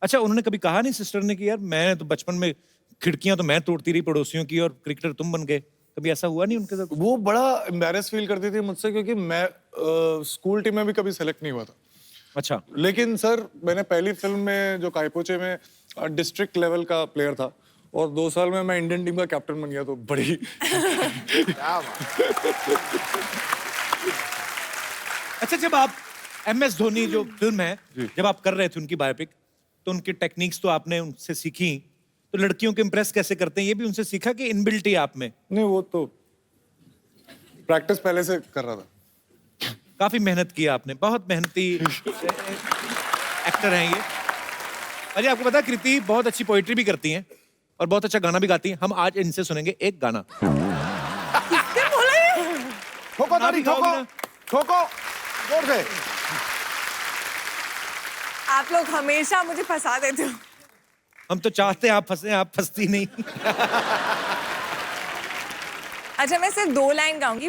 अच्छा, उन्होंने कभी कहा नहीं सिस्टर ने कि यार मैं तो बचपन में खिड़कियां तो मैं तोड़ती रही पड़ोसियों की और क्रिकेटर तुम बन गए? कभी ऐसा हुआ नहीं उनके साथ? वो बड़ा एम्बैरेस फील करती थी मुझसे, क्योंकि मैं स्कूल टीम में भी कभी सेलेक्ट नहीं हुआ था। अच्छा। लेकिन सर मैंने पहली फिल्म में जो कायपोचे में डिस्ट्रिक्ट लेवल का प्लेयर था और 2 साल में मैं इंडियन टीम का कैप्टन बन गया, तो बड़ी अच्छा, जब आप MS धोनी जो फिल्म है जब आप कर रहे थे उनकी बायोपिक, तो उनकी टेक्निक्स तो आपने उनसे सीखी, तो लड़कियों को इम्प्रेस कैसे करते हैं ये भी उनसे सीखा कि इनबिल्ट ही आप में? नहीं, वो तो प्रैक्टिस पहले से कर रहा था। काफी मेहनत की आपने, बहुत मेहनती एक्टर हैं ये। अरे आपको पता है कृति बहुत अच्छी पोइट्री भी करती हैं और बहुत अच्छा गाना भी गाती हैं। हम आज इनसे सुनेंगे एक गाना। ठोको ताली, ठोको ठोको जोर से। आप लोग हमेशा मुझे फंसा देते हो। हम तो चाहते हैं आप फंसे, आप फंसती नहीं। अच्छा मैं सिर्फ 2 line गाऊंगी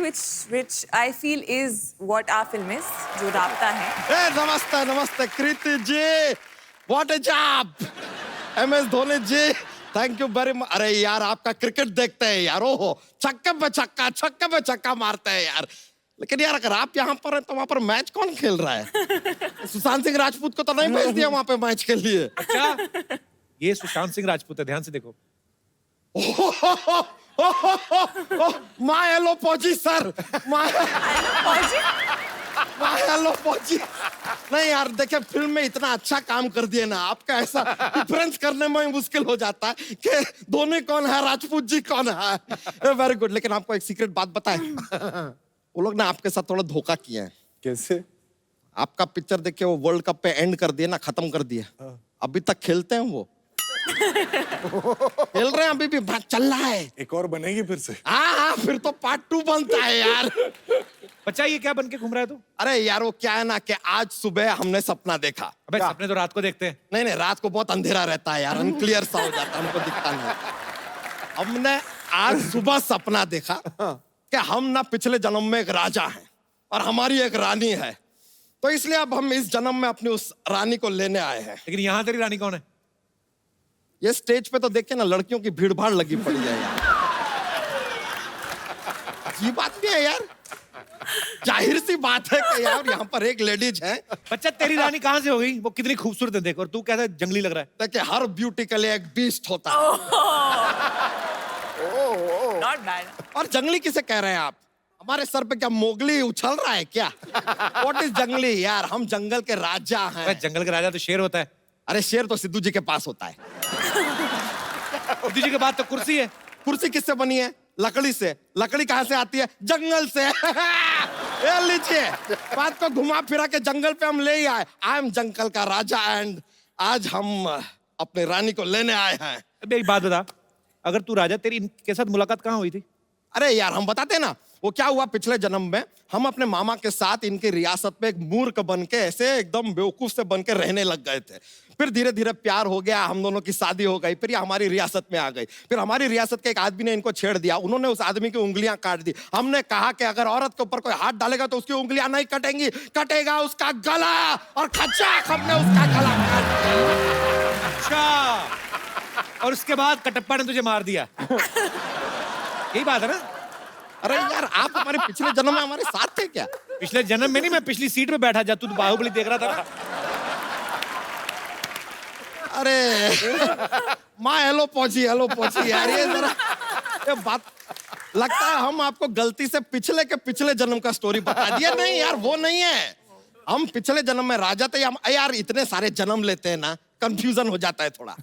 which I feel is what our film is, जो राबता है. ए, नमस्ते नमस्ते Kriti ji, what a job. MS Dhoni ji, thank you very much. अरे यार आपका क्रिकेट देखते हैं यार, ओहो छक्के पे छक्का मारते हैं यार. लेकिन यार अगर आप यहाँ पर हैं तो वहाँ पर मैच कौन खेल रहा है? सुशांत सिंह राजपूत को तो नहीं भेज दिया वहाँ पे मैच के लिए. अच्छा ये सुशांत सिंह राजपूत है, ध्यान से देखो. माय हेलो पहुंची सर, माय हेलो पहुंची. नहीं यार देखिए फिल्म में इतना अच्छा काम कर दिए ना, आपका ऐसा डिफरेंस करने में मुश्किल हो जाता है कि धोनी कौन है, राजपूत जी कौन है. Very good. लेकिन आपको एक सीक्रेट बात बताएं, वो लोग ना आपके साथ थोड़ा धोखा किए हैं. कैसे? आपका पिक्चर देख के वो वर्ल्ड कप पे एंड कर दिए ना, खत्म कर दिए. अभी तक खेलते हैं वो, खेल रहे हैं अभी भी, बात चल रहा है. एक और बनेगी फिर से? हाँ फिर तो पार्ट 2 बनता है यार. बच्चा ये क्या बन के घूम रहा है तू? अरे यार वो क्या है ना कि आज सुबह हमने सपना देखा. अबे सपने तो रात को देखते हैं. नहीं रात को बहुत अंधेरा रहता है यार, अनक्लियर सा हो जाता है, हमको दिखता नहीं. हमने आज सुबह सपना देखा कि हम ना पिछले जन्म में एक राजा हैं और हमारी एक रानी है, तो इसलिए अब हम इस जन्म में अपनी उस रानी को लेने आए हैं. लेकिन यहाँ तेरी रानी कौन है? ये स्टेज पे तो देखे ना लड़कियों की भीड़ भाड़ लगी पड़ी है यार. ये बात भी है यार, जाहिर सी बात है कि यार यहाँ पर एक लेडीज है. बच्चा तेरी रानी कहाँ से हो गई? वो कितनी खूबसूरत है देख, और तू कैसा जंगली लग रहा है. देखिए हर ब्यूटी के लिए एक बीस्ट होता है. Not bad. और जंगली किसे कह रहे हैं आप? हमारे सर पे क्या मोगली उछल रहा है क्या? What is जंगली यार, हम जंगल के राजा हैं. जंगल का राजा तो शेर होता है. अरे शेर तो सिद्धू जी के पास होता है. सिद्धू जी के बाद तो कुर्सी है. कुर्सी किससे बनी है? लकड़ी से. लकड़ी कहाँ से आती है? जंगल से. ये लीजिए, बात को घुमा फिरा के जंगल पे हम ले ही आए. आई एम जंगल का राजा एंड आज हम अपनी रानी को लेने आए हैं. अबे एक बात बता, अगर तू राजा, तेरी इनके साथ मुलाकात कहाँ हुई थी? अरे यार हम बताते ना, वो क्या हुआ पिछले जन्म में हम अपने मामा के साथ इनकी रियासत में एक मूर्ख बन के ऐसे एकदम बेवकूफ से बन के रहने लग गए थे. फिर धीरे धीरे प्यार हो गया, हम दोनों की शादी हो गई, फिर ये हमारी रियासत में आ गई. फिर हमारी रियासत के एक आदमी ने इनको छेड़ दिया, उन्होंने उस आदमी की उंगलियां काट दी. हमने कहा कि अगर औरत के ऊपर कोई हाथ डालेगा तो उसकी उंगलियां नहीं कटेंगी, कटेगा उसका गला, और खचाक हमने उसका गला काट दिया. अच्छा, और उसके बाद कटप्पा ने तुझे मार दिया. यही बात है ना? अरे यार आप हमारे पिछले जन्म में हमारे साथ थे क्या? पिछले जन्म में नहीं, मैं पिछली सीट पे बैठा जा, तू तो बाहुबली देख रहा था ना. अरे माँ हेलो पहुंची यार. ये जरा ये बात लगता है हम आपको गलती से पिछले के पिछले जन्म का स्टोरी बता दिया. नहीं यार वो नहीं है, हम पिछले जन्म में राजा थे. हम यार इतने सारे जन्म लेते हैं ना, कंफ्यूजन हो जाता है थोड़ा.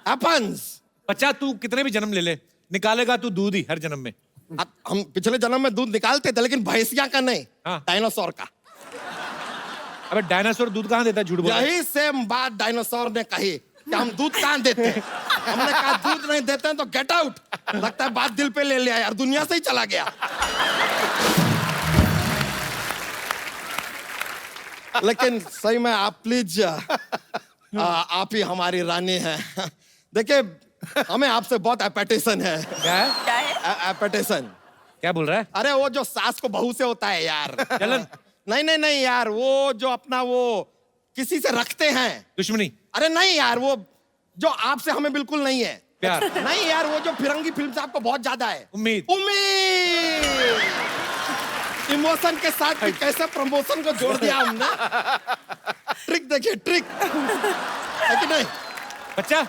हैपेंस. बच्चा तू कितने भी जन्म ले ले, निकालेगा तू दूध ही हर जन्म में. हम पिछले जन्म में दूध निकालते थे, लेकिन भैंसिया का नहीं, डायनासोर का. अबे डायनासोर दूध कहाँ देता है? झूठ बोल रहा है. यही सेम बात डायनासोर ने कही कि हम दूध कहाँ देते हैं. हमने कहा दूध नहीं देते हैं तो गेट आउट. लगता है बात दिल पे ले लिया यार, दुनिया से ही चला गया. लेकिन सही में आप प्लीज आप ही हमारी रानी हैं. देखिए हमें आपसे बहुत एपेटेशन है. क्या है? एपेटेशन. क्या बोल रहा है? अरे वो जो सास को बहू से होता है यार. जलन? नहीं यार, वो जो अपना वो किसी से रखते हैं दुश्मनी. अरे नहीं यार, वो जो आपसे हमें बिल्कुल नहीं है. प्यार? नहीं यार, वो जो फिरंगी फिल्म से आपको बहुत ज्यादा है. उम्मीद. इमोशन के साथ भी कैसे प्रमोशन को जोड़ दिया हमने. ट्रिक देखिए, ट्रिक है कि नहीं? बच्चा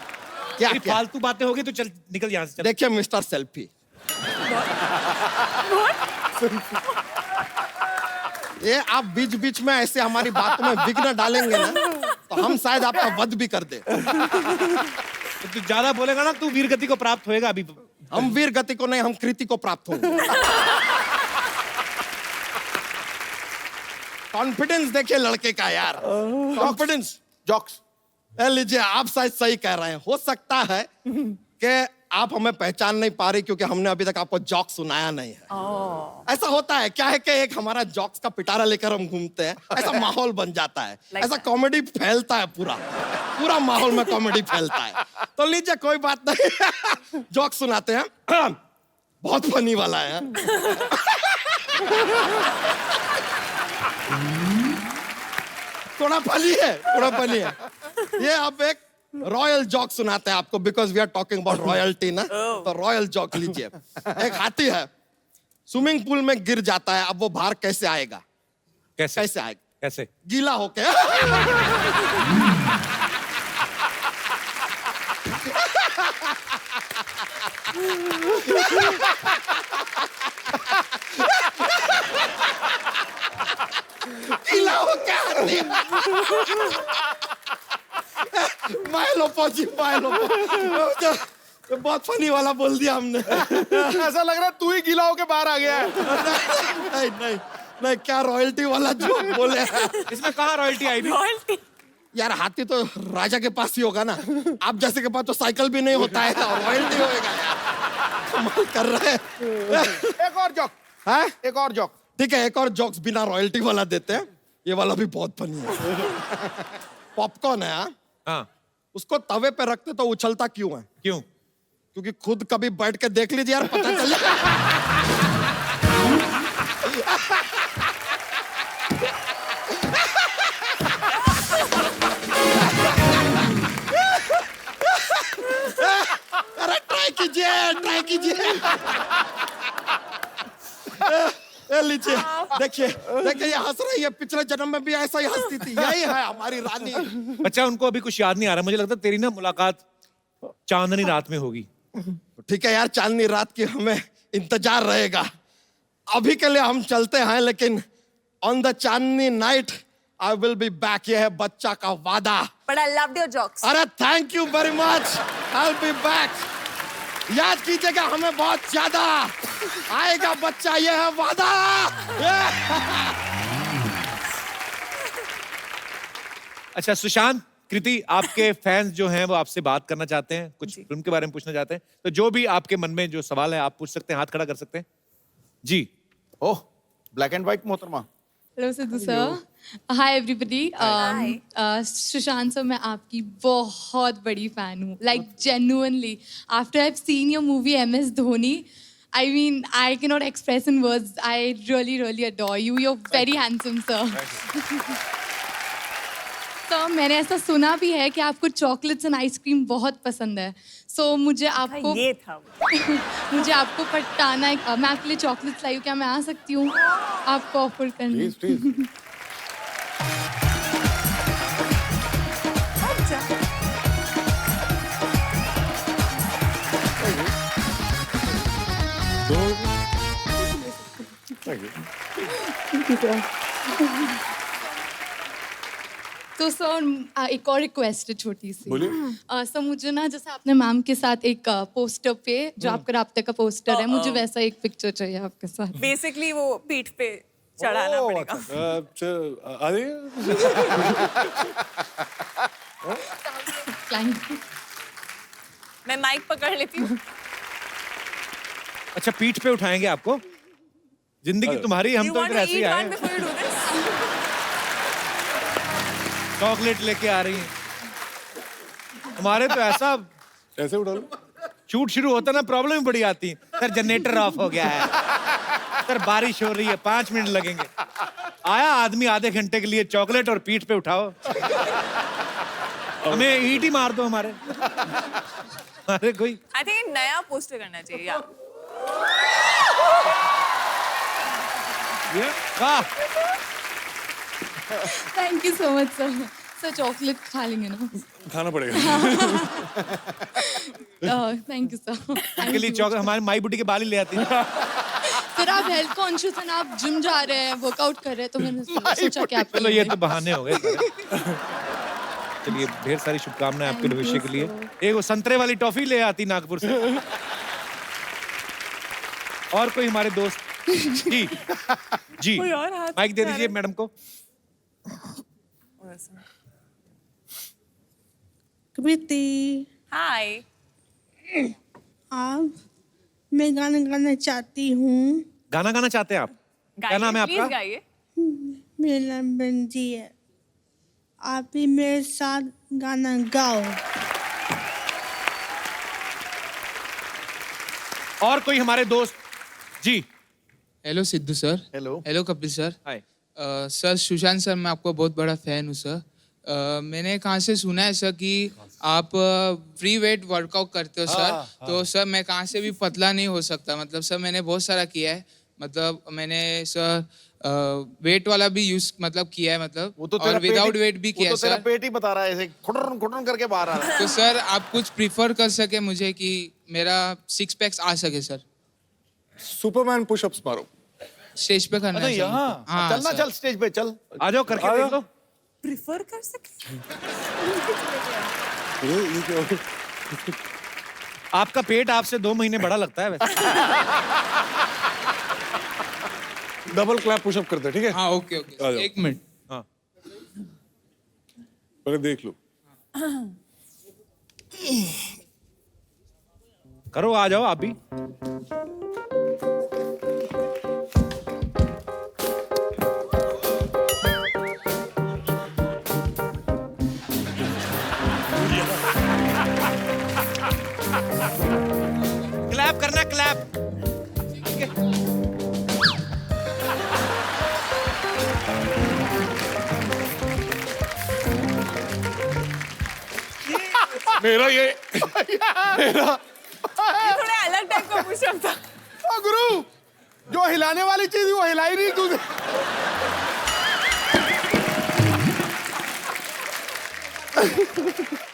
क्या फालतू बातें होगी तो चल निकल यहाँ से. देखिए मिस्टर सेल्फी, ये आप बीच बीच में ऐसे हमारी बातों में विघ्न डालेंगे ना, तो हम शायद आपका वध भी कर दे. तू ज्यादा बोलेगा ना, तू वीर गति को प्राप्त होएगा. अभी हम वीर गति को नहीं, हम कृति को प्राप्त होंगे. कॉन्फिडेंस देखिए लड़के का यार, कॉन्फिडेंस. जॉक्स. लीजिए आप शायद सही कह रहे हैं. हो सकता है कि आप हमें पहचान नहीं पा रही क्योंकि हमने अभी तक आपको जॉक सुनाया नहीं है. ऐसा होता है. क्या है कि एक हमारा जॉक्स का पिटारा लेकर हम घूमते हैं, ऐसा माहौल बन जाता है. ऐसा कॉमेडी फैलता है, पूरा माहौल में कॉमेडी फैलता है. तो लीजिए कोई बात नहीं, जॉक सुनाते हैं. बहुत फनी वाला है। थोड़ा फनी है, थोड़ा फनी है। ये अब एक रॉयल जॉक सुनाते हैं आपको, because we are talking about royalty ना, तो रॉयल जॉक लीजिए। एक हाथी है, स्विमिंग पूल में गिर जाता है, अब वो बाहर कैसे आएगा? कैसे आएगा? कैसे? गीला होके। गीला होके हाथी। मायलो पहुंची, मायलो पहुंची। बहुत फनी वाला बोल दिया हमने। ऐसा लग रहा है तू ही गीला होके बाहर आ गया है। नहीं नहीं नहीं, क्या रॉयल्टी वाला जो बोले। इसमें कहाँ रॉयल्टी आई? रॉयल्टी यार हाथी तो राजा के पास ही होगा ना, आप जैसे के पास तो साइकिल भी नहीं होता है और रॉयल्टी होएगा यार। कमाल कर रहे हैं। एक और जोक है, एक और जोक। ठीक है, एक और जोक्स बिना रॉयल्टी वाला देते हैं। ये वाला भी बहुत फनी है। पॉपकॉर्न है, हाँ, उसको तवे पे रखते तो उछलता क्यों है? क्यों? क्योंकि खुद कभी बैठ के देख लीजिए यार, पता चल जाए। अरे ट्राई कीजिए, ट्राई कीजिए। लीजिए, देखिए देखिए, ये हंस रही है। पिछले जन्म में भी ऐसा ही हंसती थी। यही है हमारी रानी। अच्छा, उनको अभी कुछ याद नहीं आ रहा। मुझे लगता है तेरी ना मुलाकात चांदनी रात में होगी। ठीक है यार, चांदनी रात की हमें इंतजार रहेगा। अभी के लिए हम चलते हैं, लेकिन on the Chandni night I will be back. ये है बच्चा का वादा। But I loved your jokes. अरे thank you very much, I will be back. याद कीजिएगा, हमें बहुत ज्यादा आएगा बच्चा, ये है वादा। अच्छा सुशांत, कृति, आपके फैंस जो हैं वो आपसे बात करना चाहते हैं, कुछ फिल्म के बारे में पूछना चाहते हैं, तो जो भी आपके मन में जो सवाल है आप पूछ सकते हैं, हाथ खड़ा कर सकते हैं जी। ओह, ब्लैक एंड व्हाइट मोहतरमा। Hello Sidhu sir, hi everybody. Sushant sir, मैं आपकी बहुत बड़ी फैन हूँ, like genuinely. After I have seen your movie MS Dhoni, I mean, I cannot express in words. I really, really adore you. You're very handsome, sir. Sir, मैंने ऐसा सुना भी है कि आपको चॉकलेट्स एंड आइसक्रीम बहुत पसंद है। सो मुझे आपको ये था मुझे आपको पटाना है। मैं आपके लिए चॉकलेट्स लाई हूँ, क्या मैं आ सकती हूँ आपको ऑफर करने? प्लीज। तो सर एक और रिक्वेस्ट है छोटी सी। बोलिए। सर मुझे ना, जैसे आपने मैम के साथ एक पोस्टर पे जो आपका राब्ते का पोस्टर है, मुझे वैसा एक पिक्चर चाहिए आपके साथ। बेसिकली वो पीठ पे चढ़ाना पड़ेगा। मैं माइक पकड़ लेती हूँ। अच्छा, पीठ पे उठाएंगे आपको? जिंदगी तुम्हारी, हम तो इधर ऐसे ही आए। चॉकलेट लेके आ रही हैं। हमारे तो ऐसा ऐसे उठा लो। शूट शुरू होता ना, प्रॉब्लम ही बड़ी आती है। सर जनरेटर ऑफ हो गया है, सर बारिश हो रही है, 5 मिनट लगेंगे। आया आदमी आधे घंटे के लिए, चॉकलेट और पीठ पे उठाओ। हमें ईंट ही मार दो हमारे। अरे कोई आई थिंक नया पोस्टर करना चाहिए यार। वाह, thank you so much sir. Sir chocolate खा लेंगे ना? खाना पड़ेगा। Thank you sir. इनके लिए चॉकलेट हमारे माई बुटी के बाल ही ले आती है। सर आप हेल्थ कॉन्शियस हैं ना, आप जिम जा रहे हैं, वर्कआउट कर रहे हैं, तो मैंने सोचा कि आप चलो ये तो बहाने हो गए सारे। चलिए, ढेर सारी शुभकामनाएं आपके भविष्य के लिए। एक वो संतरे वाली टॉफी ले आती नागपुर से। और कोई हमारे दोस्त? जी जी, कोई और हाथ माइक दे दीजिए मैडम को। कृति, हाय। आप, मैं गाना गाना चाहती हूँ। गाना गाना चाहते हैं आप? क्या नाम है आपका? प्लीज गाइए। मेरा नाम बंजी है, आप भी मेरे साथ गाना गाओ। और कोई हमारे दोस्त जी। Hello Sidhu sir. Hello. Hello Kapil sir. Hi. Sir Sushant sir, मैं आपका बहुत बड़ा फैन हूँ सर। मैंने कहाँ से सुना है सर कि आप फ्री वेट वर्कआउट करते हो सर। तो सर मैं कहाँ से भी पतला नहीं हो सकता, मतलब सर मैंने बहुत सारा किया है, मतलब मैंने सर वेट वाला भी यूज मतलब किया है, मतलब वो तो और विदाउट वेट भी किया है वो तो तेरा सर। पेट ही बता रहा है, ऐसे खुटन खुटन करके बाहर आ रहा है। तो सर आप कुछ प्रिफर कर सके मुझे कि मेरा 6 पैक्स आ सके सर। सुपरमैन पुशअप्स मारो। स्टेज पे करना है सर यहाँ मुझको। हाँ चल ना, सर। चल स्टेज पे चल। आ जाओ, करके देख लो। प्रिफर कर सके। आपका पेट आपसे 2 महीने बड़ा लगता है वैसे। डबल क्लैप पुशअप करते हैं, ठीक है? हाँ ओके आ ओके, जाओ। 1 मिनट। हाँ। पहले देख लो। करो, आ जाओ आप भी। क्लैप करना, क्लैप। मेरा ये ये थोड़ा अलग टाइप का पुशअप था। ओ गुरु, जो हिलाने वाली चीज वो हिलाई नहीं तूने।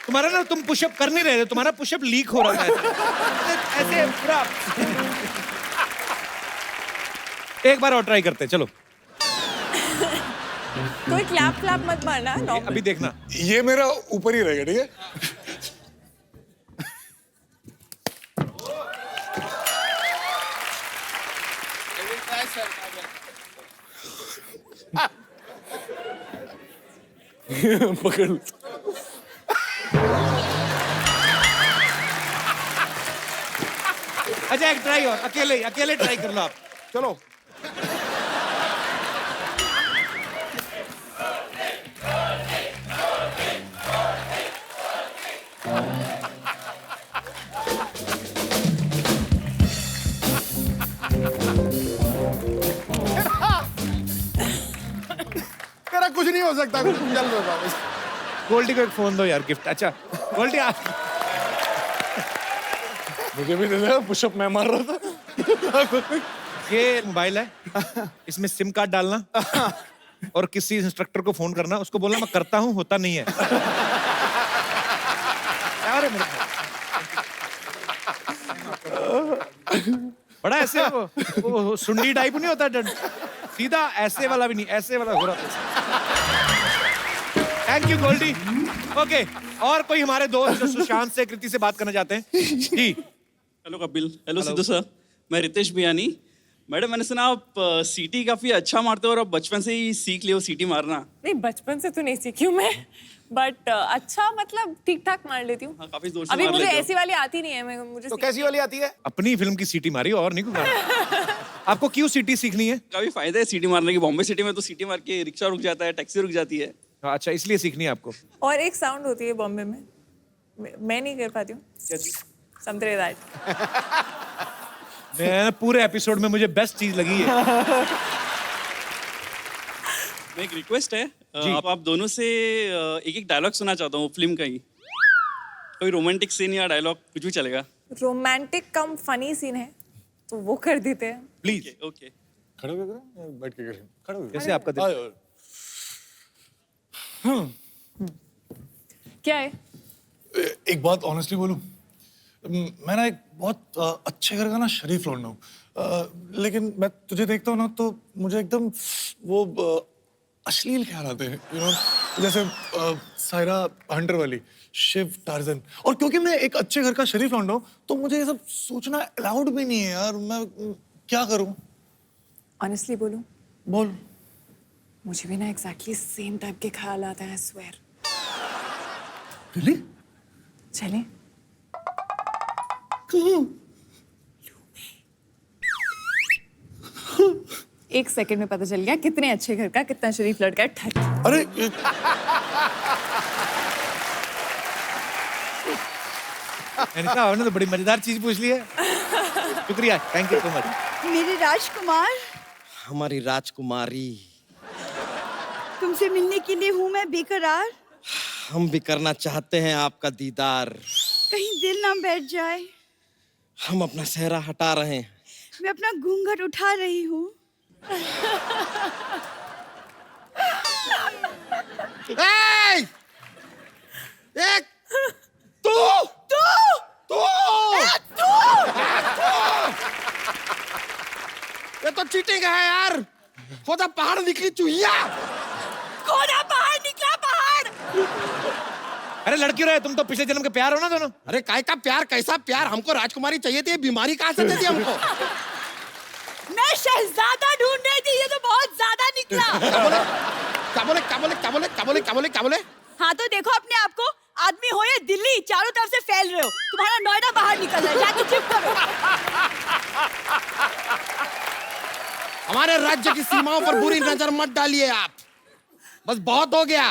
तुम्हारा ना, तुम पुशअप कर नहीं रहे थे, तुम्हारा पुशअप लीक हो रहा है ऐसे पूरा। एक बार और ट्राई करते हैं, चलो। कोई क्लैप क्लैप मत मारना। अभी देखना, ये मेरा ऊपर ही रहेगा, ठीक है? पकड़। अच्छा एक ट्राई और, अकेले अकेले ट्राई कर लो आप। चलो। तेरा कुछ नहीं हो सकता, कुछ चल रहा है। गोल्डी को एक फोन दो यार, गिफ्ट। अच्छा गोल्डी आप मुझे भी दे दे, पुशअप मैं मार रहा था। ये मोबाइल है, इसमें सिम कार्ड डालना और किसी इंस्ट्रक्टर को फोन करना, उसको बोलना मैं करता हूँ, होता नहीं है। क्या रे मेरे भाई? बड़ा ऐसे वो सुंडी टाइप नहीं होता, सीधा ऐसे वाला भी नहीं, ऐसे वाला हो रहा। Thank you Goldy. ओके, और कोई हमारे दोस्त जो सुशांत से, कृति से बात करना चाहते हैं जी। Hello Kapil. Hello Sidhu sir, मैं रितेश बियानी। मैडम मैंने सुना आप सीटी काफी अच्छा मारते हो और आप बचपन से ही सीख लियो सीटी मारना। नहीं, बचपन से तो नहीं सीखी हूँ मैं, बट अच्छा मतलब ठीक ठाक मार लेती हूँ। काफी जोर से अभी मार मुझे लेते हो। ऐसी वाली आती नहीं है, मैं मुझे तो कैसी वाली आती है? अपनी फिल्म की सीटी मारी और नहीं कुछ। आपको क्यों सीटी सीखनी है? काफी फायदा है सीटी मारने की। बॉम्बे सिटी में तो सीटी मार के रिक्शा रुक जाता है, टैक्सी रुक जाती है। अच्छा, इसलिए सीखनी है आपको। और एक साउंड होती है बॉम्बे में, मैं नहीं कर पाती हूँ। समझे दैट। मैं पूरे एपिसोड में मुझे बेस्ट चीज लगी है। मैं एक रिक्वेस्ट है, आप दोनों से एक एक डायलॉग सुनना चाहता हूँ फिल्म का ही। कोई रोमांटिक सीन या डायलॉग कुछ भी चलेगा। रोमांटिक कम फनी सीन है तो वो कर देते हैं प्लीज। ओके। खड़े हो गए, बैठ के करें। खड़े हो गए। जैसे आपका दिल। क्या है? एक बात ऑनेस्टली बोलूं, मैं ना एक बहुत अच्छे घर का ना शरीफ लौंडा हूँ, लेकिन मैं तुझे देखता हूँ ना तो मुझे एकदम वो अश्लील ख्याल आते हैं, यू नो, जैसे सायरा हंटर वाली, शिव, टार्जन। और क्योंकि मैं एक अच्छे घर का शरीफ लौंडा हूँ तो मुझे ये सब सोचना अलाउड भी नहीं है यार। मैं क्या करूँ? ऑनेस्टली बोलूं? बोल। मुझे भी ना एग्जैक्टली सेम टाइप के ख्याल आता है, स्वेयर। रियली? चलें? एक सेकंड में पता चल गया कितने अच्छे घर का कितना शरीफ लड़का है। ठट। अरे मैंने कहा आपने तो बड़ी मजेदार चीज पूछ ली है। शुक्रिया, थैंक यू सो मच। मेरे राजकुमार, हमारी राजकुमारी, तुमसे मिलने के लिए हूँ मैं बेकरार। हम भी करना चाहते हैं आपका दीदार। कहीं दिल ना बैठ जाए। हम अपना सेहरा हटा रहे हैं। मैं अपना घूंघट उठा रही हूँ। ए! एक तू तू तू तू ये तो चीटिंग है यार। खुदा पहाड़ निकली चूहिया। खोदा पहाड़ निकला पहाड़। अरे लड़की रहे, तुम तो पिछले जन्म के प्यार हो ना दोनों। अरे काय का प्यार, कैसा प्यार? हमको राजकुमारी चाहिए थी, ये बीमारी कहाँ से दे दी हमको? मैं शहजादा ढूंढ रही थी, ये तो बहुत ज्यादा निकला। क्या बोले क्या बोले क्या बोले क्या बोले क्या बोले क्या बोले क्या बोले? हाँ तो देखो अपने आप को, आदमी हो या दिल्ली, चारों तरफ से फैल रहे हो। तुम्हारा नोएडा बाहर निकल रहा है, जाके चुप करो। हमारे राज्य की सीमाओं पर बुरी नजर मत डालिए आप। बस बहुत हो गया।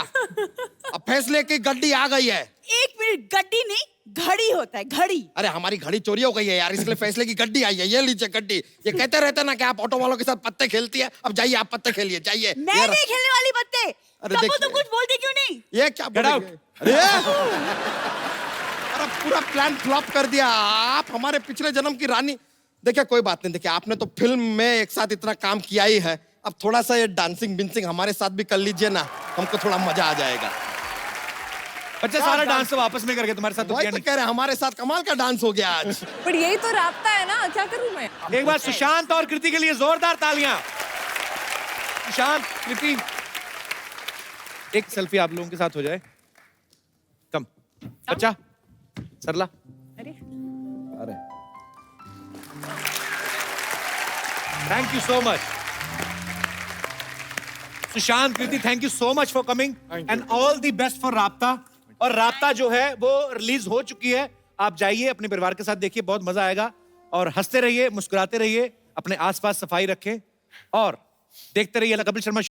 अब फैसले की गड्डी आ गई है। 1 मिनट, गड्डी नहीं घड़ी होता है, घड़ी। अरे हमारी घड़ी चोरी हो गई है यार, इसलिए फैसले की गड्डी आई है। ये लीजिए गड्डी। ये कहते रहते ना कि आप ऑटो वालों के साथ पत्ते खेलती है। अब जाइए, आप पत्ते खेलिए, जाइए। मैं नहीं खेलने वाली पत्ते। अरे तब देखिए। तुम कुछ बोलती क्यों नहीं? ये क्या बोल रही है? अरे पूरा प्लान फ्लॉप कर दिया आप। हमारे पिछले जन्म की रानी। देखिए कोई बात नहीं, देखिए आपने तो फिल्म में एक साथ इतना काम किया ही है, अब थोड़ा सा ये डांसिंग बिंसिंग हमारे साथ भी कर लीजिए ना, हमको थोड़ा मजा आ जाएगा। बच्चा सारा डांस तो वापस में करके तुम्हारे साथ तो वही किया तो नहीं। कह रहे हैं, हमारे साथ कमाल का डांस हो गया आज। पर यही तो राब्ता है ना, क्या करूं मैं? एक बार सुशांत और कृति के लिए जोरदार तालियां। सुशांत, कृति, एक सेल्फी आप लोगों के साथ हो जाए। कम बच्चा, सरला। अरे thank you so much Sushant, Kriti, thank you so much for coming and all the best for राब्ता। और राब्ता जो है वो रिलीज हो चुकी है, आप जाइए अपने परिवार के साथ देखिए, बहुत मजा आएगा। और हंसते रहिए, मुस्कुराते रहिए, अपने आसपास सफाई रखें और देखते रहिए कपिल शर्मा शो।